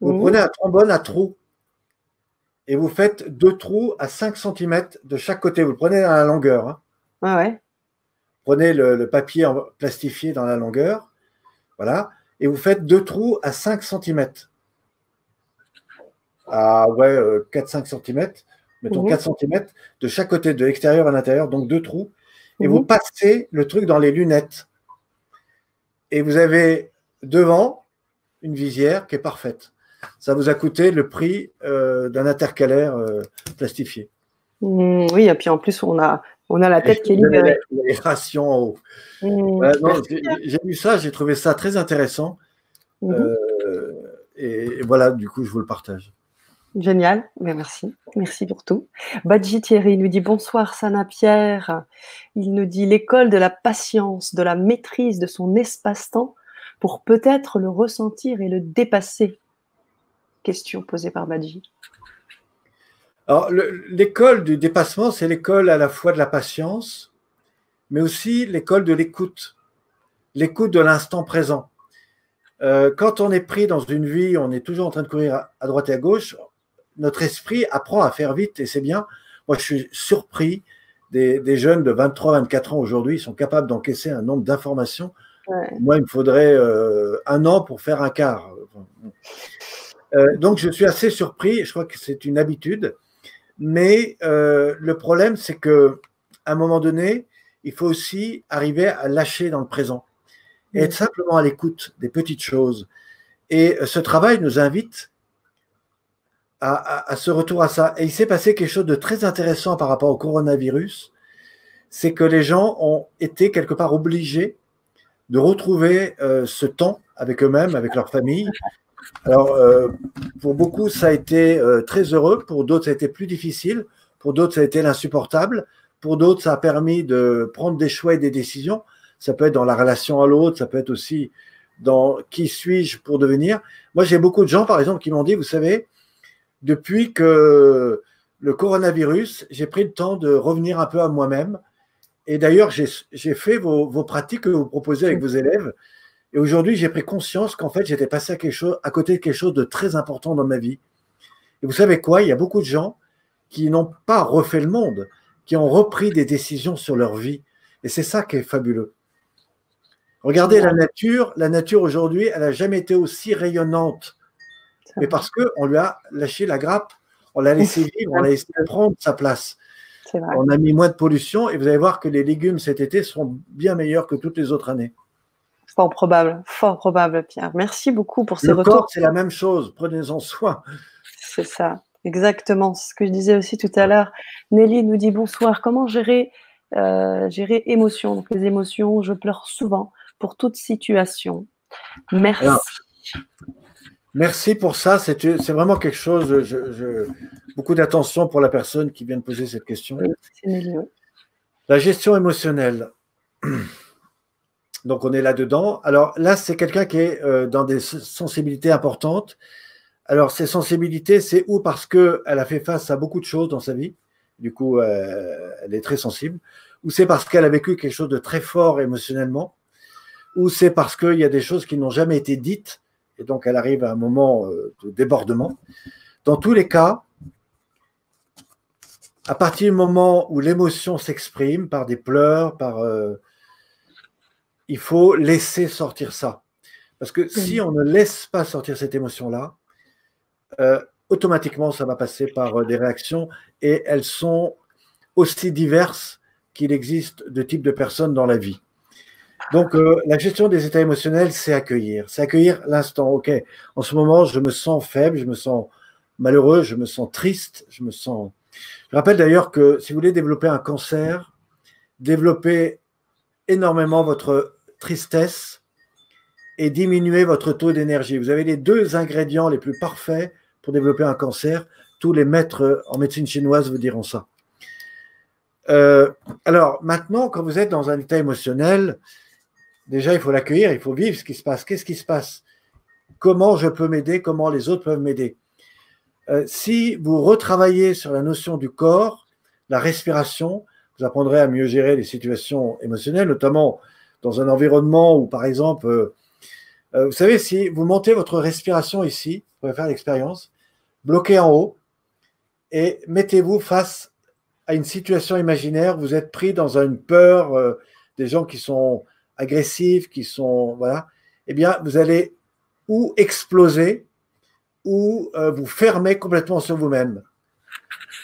vous Mhm. prenez un trombone à trous et vous faites deux trous à 5 cm de chaque côté. Vous le prenez dans la longueur, hein. Ouais, ouais. Prenez le papier plastifié dans la longueur, voilà, et vous faites deux trous à 5 cm. À ouais, 4-5 cm, mettons Mhm. 4 cm de chaque côté, de l'extérieur à l'intérieur, donc deux trous, et vous Mhm. passez le truc dans les lunettes. Et vous avez devant une visière qui est parfaite. Ça vous a coûté le prix d'un intercalaire plastifié. Oui, et puis en plus, on a la Et je tête qui est vous donnais libérée. l'aération en haut. Mhm. Voilà, non, Merci, Pierre. j'ai vu ça, j'ai trouvé ça très intéressant. Mhm. Euh, et voilà, du coup, je vous le partage. Génial, mais merci. Merci pour tout. Badji Thierry nous dit: «Bonsoir Sana Pierre». Il nous dit: «L'école de la patience, de la maîtrise de son espace-temps pour peut-être le ressentir et le dépasser». Question posée par Badji. Alors, l'école du dépassement, c'est l'école à la fois de la patience, mais aussi l'école de l'écoute de l'instant présent. Quand on est pris dans une vie, on est toujours en train de courir à droite et à gauche, notre esprit apprend à faire vite et c'est bien. Moi, je suis surpris des jeunes de 23, 24 ans aujourd'hui, ils sont capables d'encaisser un nombre d'informations. Ouais. Moi, il me faudrait 1 an pour faire un quart. Donc, je suis assez surpris. Je crois que c'est une habitude. Mais le problème, c'est qu'à un moment donné, il faut aussi arriver à lâcher dans le présent et être simplement à l'écoute des petites choses. Et ce travail nous invite à ce retour à ça. Et il s'est passé quelque chose de très intéressant par rapport au coronavirus, c'est que les gens ont été quelque part obligés de retrouver ce temps avec eux-mêmes, avec leur famille. Alors, pour beaucoup, ça a été très heureux, pour d'autres, ça a été plus difficile, pour d'autres, ça a été l'insupportable, pour d'autres, ça a permis de prendre des choix et des décisions. Ça peut être dans la relation à l'autre, ça peut être aussi dans qui suis-je pour devenir. Moi, j'ai beaucoup de gens, par exemple, qui m'ont dit, vous savez, depuis que le coronavirus, j'ai pris le temps de revenir un peu à moi-même. Et d'ailleurs, j'ai fait vos pratiques que vous proposez avec vos élèves. Et aujourd'hui, j'ai pris conscience qu'en fait, j'étais passé à côté de quelque chose de très important dans ma vie. Et vous savez quoi? Il y a beaucoup de gens qui n'ont pas refait le monde, qui ont repris des décisions sur leur vie. Et c'est ça qui est fabuleux. Regardez la nature aujourd'hui, elle n'a jamais été aussi rayonnante. Mais parce qu'on lui a lâché la grappe, on l'a laissé vivre, on l'a laissé prendre sa place. On a mis moins de pollution et vous allez voir que les légumes cet été seront bien meilleurs que toutes les autres années. Fort probable, Pierre. Merci beaucoup pour ces retours. Le corps, c'est la même chose. Prenez-en soin. C'est ça, exactement. Ce que je disais aussi tout à l'heure. Nelly nous dit bonsoir. Comment gérer émotions? Donc les émotions, je pleure souvent pour toute situation. Merci. Alors, merci pour ça. C'est vraiment quelque chose. Beaucoup d'attention pour la personne qui vient de poser cette question. Oui, c'est Nelly, oui. La gestion émotionnelle. Donc, on est là-dedans. Alors là, c'est quelqu'un qui est dans des sensibilités importantes. Alors, ces sensibilités, c'est ou parce qu'elle a fait face à beaucoup de choses dans sa vie, du coup, elle est très sensible, ou c'est parce qu'elle a vécu quelque chose de très fort émotionnellement, ou c'est parce qu'il y a des choses qui n'ont jamais été dites, et donc elle arrive à un moment de débordement. Dans tous les cas, à partir du moment où l'émotion s'exprime par des pleurs, il faut laisser sortir ça. Parce que si on ne laisse pas sortir cette émotion-là, automatiquement, ça va passer par des réactions et elles sont aussi diverses qu'il existe de types de personnes dans la vie. Donc, la gestion des états émotionnels, c'est accueillir l'instant. OK, en ce moment, je me sens faible, je me sens malheureux, je me sens triste, Je rappelle d'ailleurs que si vous voulez développer un cancer, développez énormément votre tristesse et diminuer votre taux d'énergie. Vous avez les 2 ingrédients les plus parfaits pour développer un cancer. Tous les maîtres en médecine chinoise vous diront ça. Alors, maintenant, quand vous êtes dans un état émotionnel, déjà, il faut l'accueillir, il faut vivre ce qui se passe. Qu'est-ce qui se passe? Comment je peux m'aider? Comment les autres peuvent m'aider? Si vous retravaillez sur la notion du corps, la respiration, vous apprendrez à mieux gérer les situations émotionnelles, notamment dans un environnement où, par exemple, vous savez, si vous montez votre respiration ici, vous pouvez faire l'expérience, bloquez en haut et mettez-vous face à une situation imaginaire. Vous êtes pris dans une peur, des gens qui sont agressifs, qui sont… Voilà. Eh bien, vous allez ou exploser ou vous fermer complètement sur vous-même.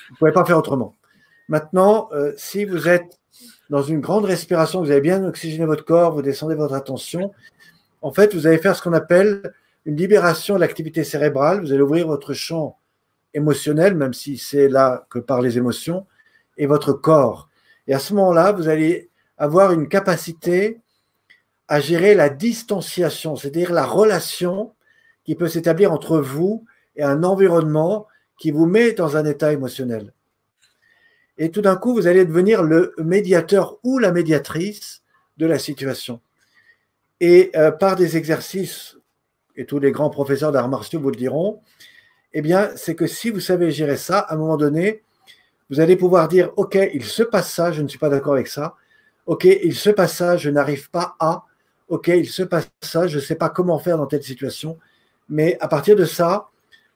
Vous ne pouvez pas faire autrement. Maintenant, si vous êtes dans une grande respiration, vous avez bien oxygéné votre corps, vous descendez votre attention, en fait, vous allez faire ce qu'on appelle une libération de l'activité cérébrale. Vous allez ouvrir votre champ émotionnel, même si c'est là que par les émotions, et votre corps. Et à ce moment-là, vous allez avoir une capacité à gérer la distanciation, c'est-à-dire la relation qui peut s'établir entre vous et un environnement qui vous met dans un état émotionnel. Et tout d'un coup, vous allez devenir le médiateur ou la médiatrice de la situation. Et par des exercices, et tous les grands professeurs d'arts martiaux vous le diront, eh bien, c'est que si vous savez gérer ça, à un moment donné, vous allez pouvoir dire, OK, il se passe ça, je ne suis pas d'accord avec ça. OK, il se passe ça, je n'arrive pas à. OK, il se passe ça, je ne sais pas comment faire dans telle situation. Mais à partir de ça,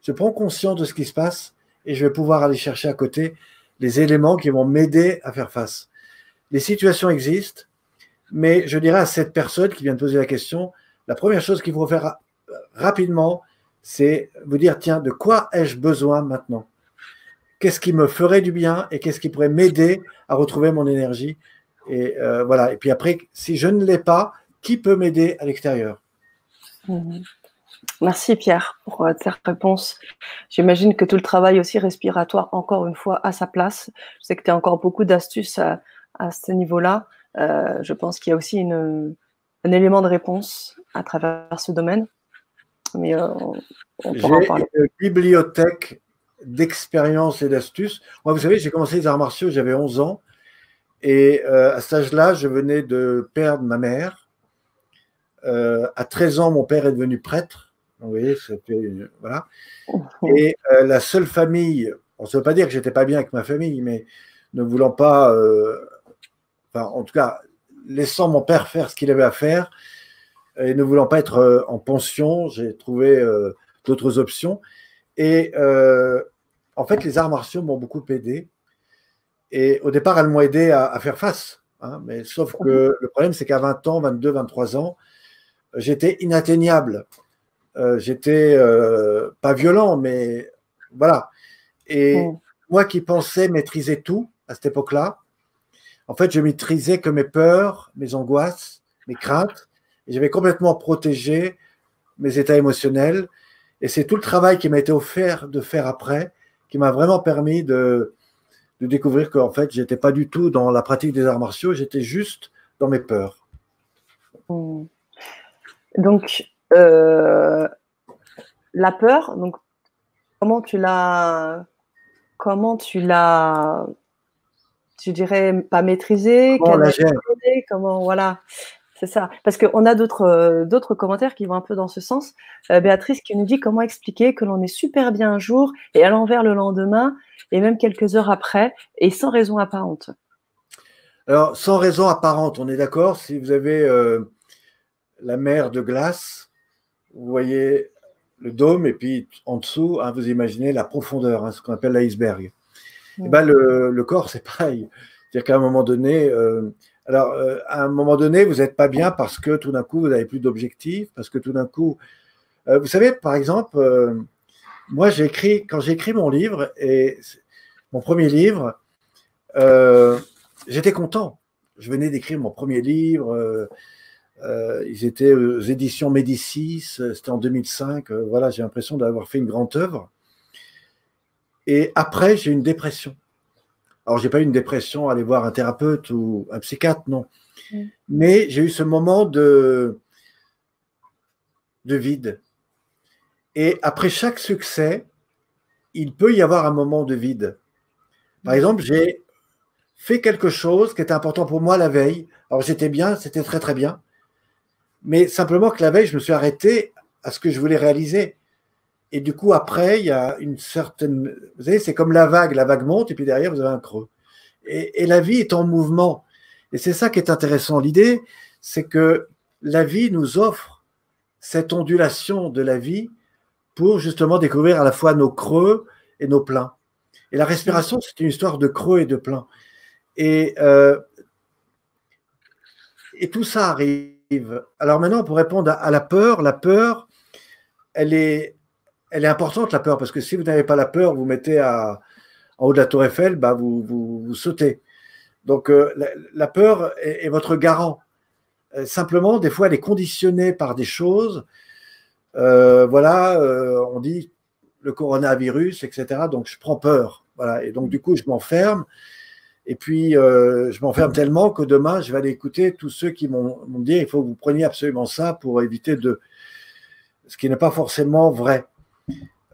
je prends conscience de ce qui se passe et je vais pouvoir aller chercher à côté les éléments qui vont m'aider à faire face. Les situations existent, mais je dirais à cette personne qui vient de poser la question, la première chose qu'il faut faire rapidement, c'est vous dire, tiens, de quoi ai-je besoin maintenant? Qu'est-ce qui me ferait du bien et qu'est-ce qui pourrait m'aider à retrouver mon énergie? Et voilà. Et puis après, si je ne l'ai pas, qui peut m'aider à l'extérieur? Merci Pierre pour cette réponse. J'imagine que tout le travail aussi respiratoire, encore une fois, à sa place. Je sais que tu as encore beaucoup d'astuces à ce niveau-là. Je pense qu'il y a aussi un élément de réponse à travers ce domaine. Mais on pourra en parler. J'ai une bibliothèque d'expériences et d'astuces. Moi, vous savez, j'ai commencé les arts martiaux, j'avais 11 ans. Et à cet âge-là, je venais de perdre ma mère. À 13 ans, mon père est devenu prêtre. Vous voyez, c'était, voilà. Et la seule famille, on ne veut pas dire que j'étais pas bien avec ma famille, mais ne voulant pas, enfin, en tout cas, laissant mon père faire ce qu'il avait à faire et ne voulant pas être en pension, j'ai trouvé d'autres options. Et en fait, les arts martiaux m'ont beaucoup aidé. Et au départ, elles m'ont aidé à faire face. Hein, mais sauf que le problème, c'est qu'à 20 ans, 22, 23 ans, j'étais inatteignable. J'étais pas violent, mais voilà. Et moi qui pensais maîtriser tout à cette époque-là, en fait, je maîtrisais que mes peurs, mes angoisses, mes craintes, et j'avais complètement protégé mes états émotionnels. Et c'est tout le travail qui m'a été offert de faire après qui m'a vraiment permis de découvrir qu'en fait, je n'étais pas du tout dans la pratique des arts martiaux, j'étais juste dans mes peurs. Donc, la peur, donc, comment tu l'as, tu dirais, pas maîtrisée, comment, voilà, c'est ça. Parce qu'on a d'autres commentaires qui vont un peu dans ce sens. Béatrice qui nous dit comment expliquer que l'on est super bien un jour et à l'envers le lendemain, et même quelques heures après, et sans raison apparente. Alors, sans raison apparente, on est d'accord, si vous avez la mer de glace, vous voyez le dôme, et puis en dessous, hein, vous imaginez la profondeur, hein, ce qu'on appelle l'iceberg. Et ben, le corps, c'est pareil. C'est-à-dire qu'à un moment donné, à un moment donné, vous n'êtes pas bien parce que tout d'un coup, vous n'avez plus d'objectifs, parce que tout d'un coup, vous savez, par exemple, moi, quand j'ai écrit mon livre, et mon premier livre, j'étais content. Je venais d'écrire mon premier livre. Ils étaient aux éditions Médicis. C'était en 2005. Voilà, j'ai l'impression d'avoir fait une grande œuvre. Et après, j'ai eu une dépression. Alors, je n'ai pas eu une dépression, aller voir un thérapeute ou un psychiatre, non. Mais j'ai eu ce moment de vide. Et après chaque succès, il peut y avoir un moment de vide. Par exemple, j'ai fait quelque chose qui était important pour moi la veille. Alors, j'étais bien, c'était très, très bien. Mais simplement que la veille, je me suis arrêté à ce que je voulais réaliser. Et du coup, après, il y a une certaine… Vous savez, c'est comme la vague monte et puis derrière, vous avez un creux. Et la vie est en mouvement. Et c'est ça qui est intéressant. L'idée, c'est que la vie nous offre cette ondulation de la vie pour justement découvrir à la fois nos creux et nos pleins. Et la respiration, c'est une histoire de creux et de pleins. Et tout ça arrive. Alors maintenant, pour répondre à la peur, elle est importante, la peur, parce que si vous n'avez pas la peur, vous mettez en haut de la tour Eiffel, bah vous sautez. Donc la peur est votre garant. Simplement, des fois, elle est conditionnée par des choses. Voilà, on dit le coronavirus, etc. Donc, je prends peur. Voilà, et donc, du coup, je m'enferme. Et puis, je m'enferme tellement que demain, je vais aller écouter tous ceux qui m'ont dit il faut que vous preniez absolument ça pour éviter de… Ce qui n'est pas forcément vrai.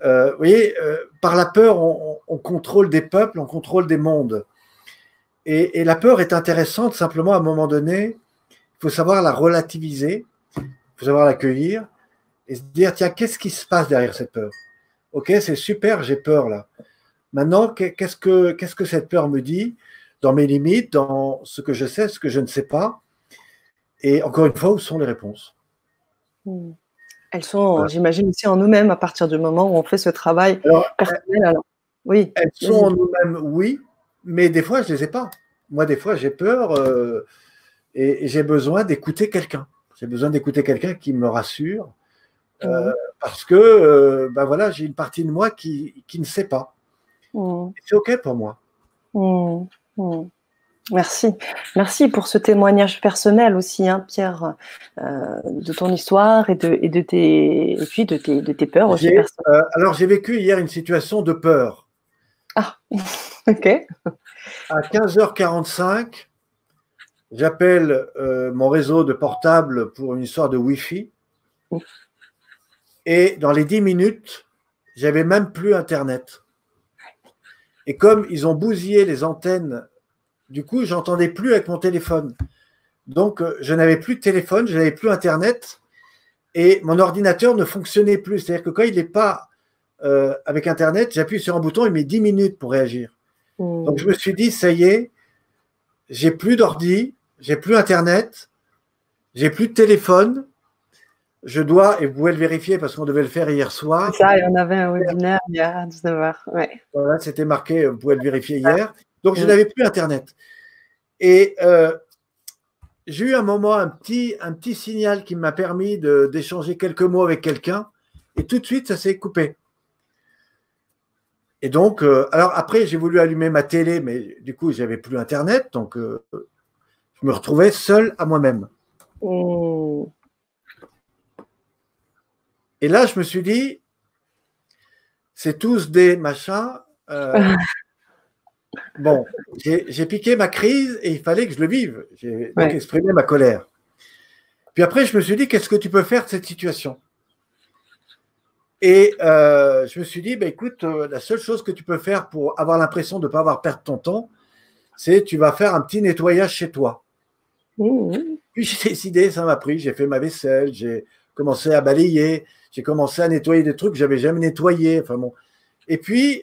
Vous voyez, par la peur, on contrôle des peuples, on contrôle des mondes. Et la peur est intéressante, simplement à un moment donné, il faut savoir la relativiser, il faut savoir l'accueillir et se dire, tiens, qu'est-ce qui se passe derrière cette peur? Ok, c'est super, j'ai peur là. Maintenant, qu'est-ce que cette peur me dit dans mes limites, dans ce que je sais, ce que je ne sais pas? Et encore une fois, où sont les réponses? Elles sont, Voilà. j'imagine, aussi en nous-mêmes à partir du moment où on fait ce travail Alors, personnel. Alors, oui, elles sont en nous-mêmes, oui, mais des fois, je ne les ai pas. Moi, des fois, j'ai peur et j'ai besoin d'écouter quelqu'un. J'ai besoin d'écouter quelqu'un qui me rassure parce que ben voilà, j'ai une partie de moi qui ne sait pas. C'est OK pour moi. Merci. Merci pour ce témoignage personnel aussi, hein, Pierre, de ton histoire et de tes peurs aussi personnelles. Alors, j'ai vécu hier une situation de peur. Ah, ok. À 15h45, j'appelle mon réseau de portable pour une histoire de Wi-Fi. Et dans les 10 minutes, j'avais même plus Internet. Et comme ils ont bousillé les antennes, du coup, j'entendais plus avec mon téléphone. Donc, je n'avais plus de téléphone, je n'avais plus Internet et mon ordinateur ne fonctionnait plus. C'est-à-dire que quand il n'est pas avec Internet, j'appuie sur un bouton, il met 10 minutes pour réagir. Donc, je me suis dit, ça y est, j'ai plus d'ordi, j'ai plus Internet, j'ai plus de téléphone. Je dois, et vous pouvez le vérifier parce qu'on devait le faire hier soir. C'est ça, il y en avait un webinaire hier à 19h. Ouais. Voilà, c'était marqué, vous pouvez le vérifier hier. Donc, je n'avais plus Internet. Et j'ai eu un moment, un petit signal qui m'a permis d'échanger quelques mots avec quelqu'un. Et tout de suite, ça s'est coupé. Et donc, alors après, j'ai voulu allumer ma télé, mais du coup, j'avais plus Internet. Donc, je me retrouvais seul à moi-même. Et là, je me suis dit, c'est tous des machins. Bon, j'ai piqué ma crise et il fallait que je le vive. J'ai donc exprimé ma colère. Puis après, je me suis dit, qu'est-ce que tu peux faire de cette situation? Et je me suis dit, bah, écoute, la seule chose que tu peux faire pour avoir l'impression de ne pas avoir perdu ton temps, c'est tu vas faire un petit nettoyage chez toi. Puis j'ai décidé, ça m'a pris, j'ai fait ma vaisselle, j'ai commencé à balayer, j'ai commencé à nettoyer des trucs que j'avais jamais nettoyés. Enfin bon. Et puis,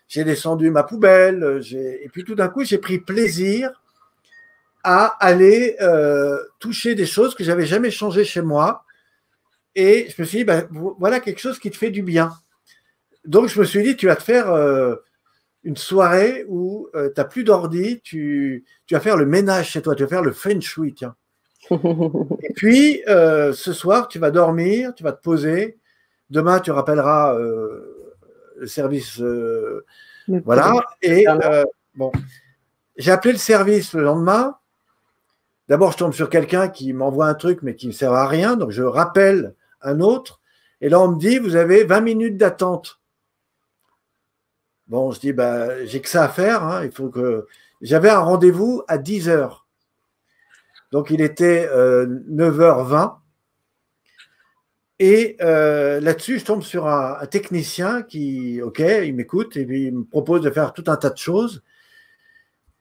j'ai descendu ma poubelle, et puis tout d'un coup, j'ai pris plaisir à aller toucher des choses que j'avais jamais changées chez moi. Et je me suis dit, ben, voilà quelque chose qui te fait du bien. Donc, je me suis dit, tu vas te faire une soirée où tu n'as plus d'ordi, tu vas faire le ménage chez toi, tu vas faire le feng shui, tiens. Et puis, ce soir, tu vas dormir, tu vas te poser. Demain, tu rappelleras le service. Voilà. Et bon, j'ai appelé le service le lendemain. D'abord, je tombe sur quelqu'un qui m'envoie un truc, mais qui ne sert à rien. Donc, je rappelle un autre. Et là, on me dit, vous avez 20 minutes d'attente. Bon, je dis, bah, j'ai que ça à faire. Hein. Il faut que. J'avais un rendez-vous à 10h. Donc, il était 9h20. Et là-dessus, je tombe sur un technicien qui, OK, il m'écoute et puis il me propose de faire tout un tas de choses.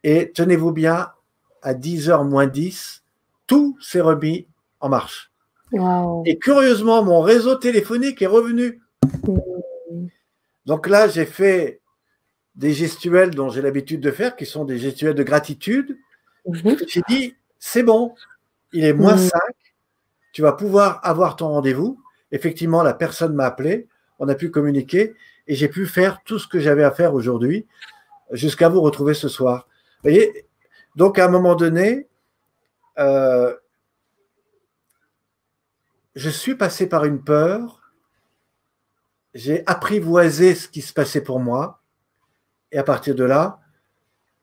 Et tenez-vous bien, à 10h moins 10, tout s'est remis en marche. Wow. Et curieusement, mon réseau téléphonique est revenu. Donc là, j'ai fait des gestuels dont j'ai l'habitude de faire, qui sont des gestuels de gratitude. J'ai dit, c'est bon, il est moins 5, tu vas pouvoir avoir ton rendez-vous. Effectivement, la personne m'a appelé, on a pu communiquer et j'ai pu faire tout ce que j'avais à faire aujourd'hui jusqu'à vous retrouver ce soir. Vous voyez, donc à un moment donné, je suis passé par une peur, j'ai apprivoisé ce qui se passait pour moi et à partir de là,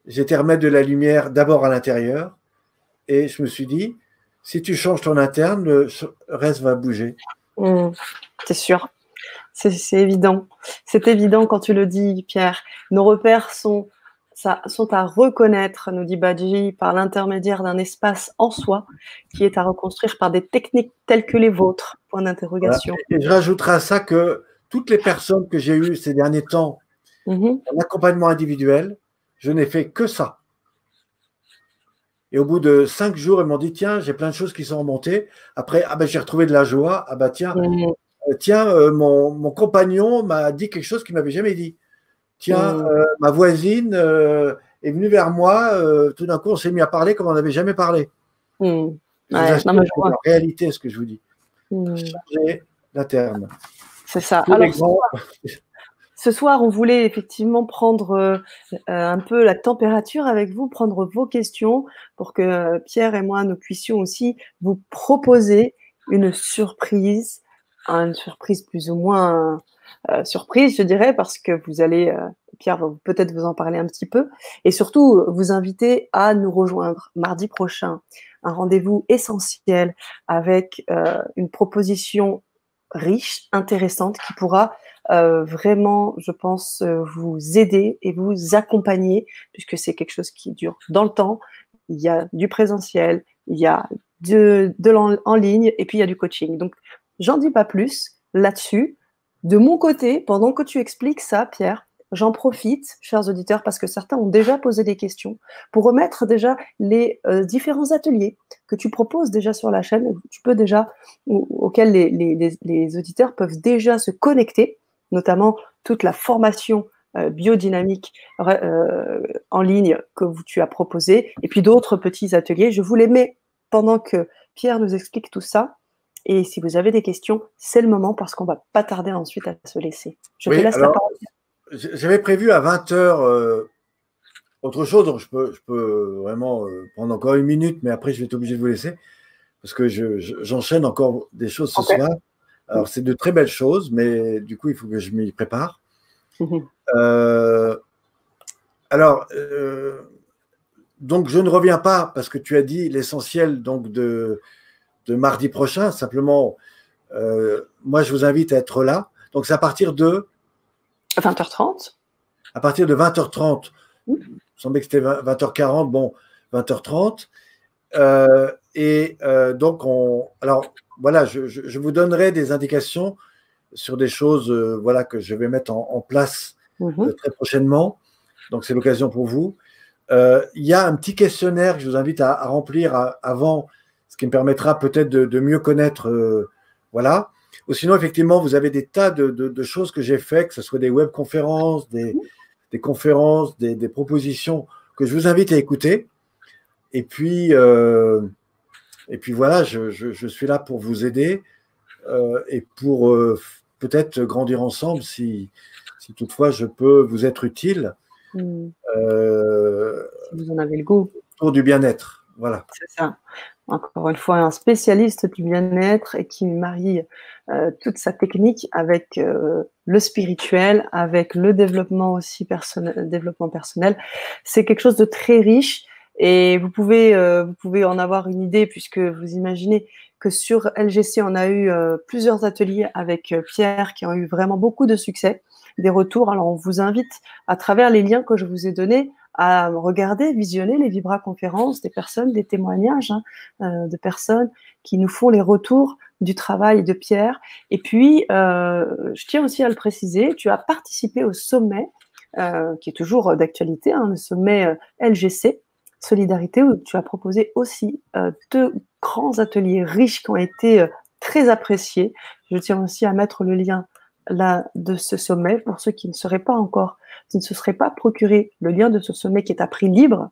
j'étais remettre de la lumière d'abord à l'intérieur et je me suis dit, si tu changes ton interne, le reste va bouger. C'est sûr, c'est évident. C'est évident quand tu le dis, Pierre. Nos repères sont à reconnaître, nous dit Badji, par l'intermédiaire d'un espace en soi qui est à reconstruire par des techniques telles que les vôtres. Point d'interrogation. Voilà. Et je rajouterai à ça que toutes les personnes que j'ai eues ces derniers temps en accompagnement individuel, je n'ai fait que ça. Et au bout de 5 jours, ils m'ont dit, tiens, j'ai plein de choses qui sont remontées. Après, ah ben, j'ai retrouvé de la joie. Ah ben, tiens, mon compagnon m'a dit quelque chose qu'il ne m'avait jamais dit. Tiens, ma voisine est venue vers moi. Tout d'un coup, on s'est mis à parler comme on n'avait jamais parlé. Je vous assure, c'est en réalité ce que je vous dis. Changer d'interne. C'est ça. Alors, ce soir, on voulait effectivement prendre un peu la température avec vous, prendre vos questions pour que Pierre et moi, nous puissions aussi vous proposer une surprise plus ou moins surprise, je dirais, parce que vous allez, Pierre va peut-être vous en parler un petit peu, et surtout vous inviter à nous rejoindre mardi prochain, un rendez-vous essentiel avec une proposition riche, intéressante, qui pourra vraiment, je pense, vous aider et vous accompagner, puisque c'est quelque chose qui dure dans le temps. Il y a du présentiel, il y a en ligne, et puis il y a du coaching. Donc, j'en dis pas plus là-dessus. De mon côté, pendant que tu expliques ça, Pierre, j'en profite, chers auditeurs, parce que certains ont déjà posé des questions, pour remettre déjà les différents ateliers que tu proposes déjà sur la chaîne, tu peux déjà, auxquels les auditeurs peuvent déjà se connecter, notamment toute la formation biodynamique en ligne que tu as proposée, et puis d'autres petits ateliers. Je vous les mets pendant que Pierre nous explique tout ça. Et si vous avez des questions, c'est le moment, parce qu'on ne va pas tarder ensuite à se laisser. Je te laisse la parole. J'avais prévu à 20 h autre chose, donc je peux vraiment prendre encore 1 minute, mais après je vais être obligé de vous laisser, parce que j'enchaîne encore des choses ce soir. Alors c'est de très belles choses, mais du coup il faut que je m'y prépare. Donc je ne reviens pas, parce que tu as dit l'essentiel donc de mardi prochain. Simplement, moi je vous invite à être là. Donc c'est à partir de 20h30. À partir de 20h30. Il me semblait que c'était 20h40, bon, 20h30. Donc, alors, voilà, je vous donnerai des indications sur des choses voilà, que je vais mettre en place très prochainement. Donc, c'est l'occasion pour vous. Il y a un petit questionnaire que je vous invite à remplir avant, ce qui me permettra peut-être de mieux connaître. Voilà. Ou sinon, effectivement, vous avez des tas de choses que j'ai faites, que ce soit des webconférences, des conférences, des propositions que je vous invite à écouter. Et puis voilà, je suis là pour vous aider et pour peut-être grandir ensemble si toutefois je peux vous être utile. Si vous en avez le goût. Pour du bien-être, voilà. C'est ça. Encore une fois, un spécialiste du bien-être et qui marie toute sa technique avec le spirituel, avec le développement aussi développement personnel. C'est quelque chose de très riche, et vous pouvez en avoir une idée, puisque vous imaginez que sur LGC, on a eu plusieurs ateliers avec Pierre qui ont eu vraiment beaucoup de succès, des retours. Alors, on vous invite, à travers les liens que je vous ai donnés, à regarder, visionner les Vibra-conférences des personnes, des témoignages de personnes qui nous font les retours du travail de Pierre. Et puis, je tiens aussi à le préciser, tu as participé au sommet, qui est toujours d'actualité, le sommet LGC, Solidarité, où tu as proposé aussi 2 grands ateliers riches qui ont été très appréciés. Je tiens aussi à mettre le lien là de ce sommet pour ceux qui ne se seraient pas procuré le lien de ce sommet qui est à prix libre,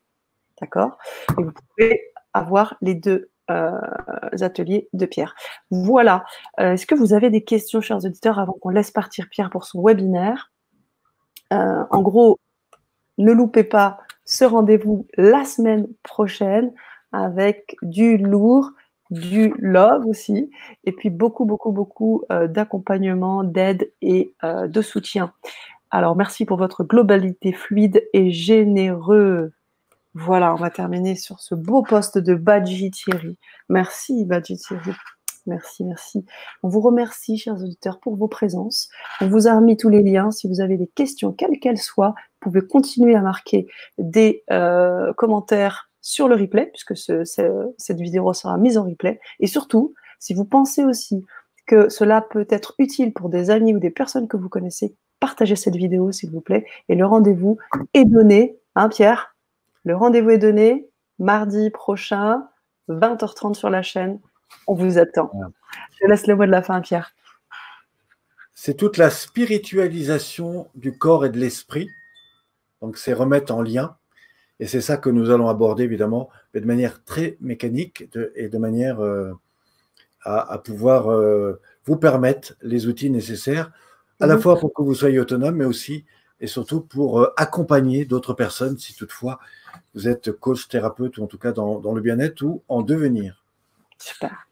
d'accord? Et vous pouvez avoir les 2 ateliers de Pierre. Voilà. Est-ce que vous avez des questions, chers auditeurs, avant qu'on laisse partir Pierre pour son webinaire? En gros, ne loupez pas ce rendez-vous la semaine prochaine avec du lourd, du love aussi, et puis beaucoup d'accompagnement, d'aide et de soutien. Alors, merci pour votre globalité fluide et généreux. Voilà, on va terminer sur ce beau post de Badji Thierry. Merci, Badji Thierry. Merci. On vous remercie, chers auditeurs, pour vos présences. On vous a remis tous les liens. Si vous avez des questions, quelles qu'elles soient, vous pouvez continuer à marquer des commentaires sur le replay, puisque cette vidéo sera mise en replay. Et surtout, si vous pensez aussi que cela peut être utile pour des amis ou des personnes que vous connaissez, partagez cette vidéo, s'il vous plaît. Et le rendez-vous est donné, hein, Pierre? Le rendez-vous est donné mardi prochain, 20h30 sur la chaîne. On vous attend. Voilà. Je laisse le mot de la fin, Pierre. C'est toute la spiritualisation du corps et de l'esprit. Donc, c'est remettre en lien. Et c'est ça que nous allons aborder, évidemment, mais de manière très mécanique et de manière à pouvoir vous permettre les outils nécessaires, à la fois pour que vous soyez autonome, mais aussi et surtout pour accompagner d'autres personnes, si toutefois vous êtes coach, thérapeute, ou en tout cas dans le bien-être ou en devenir. Super.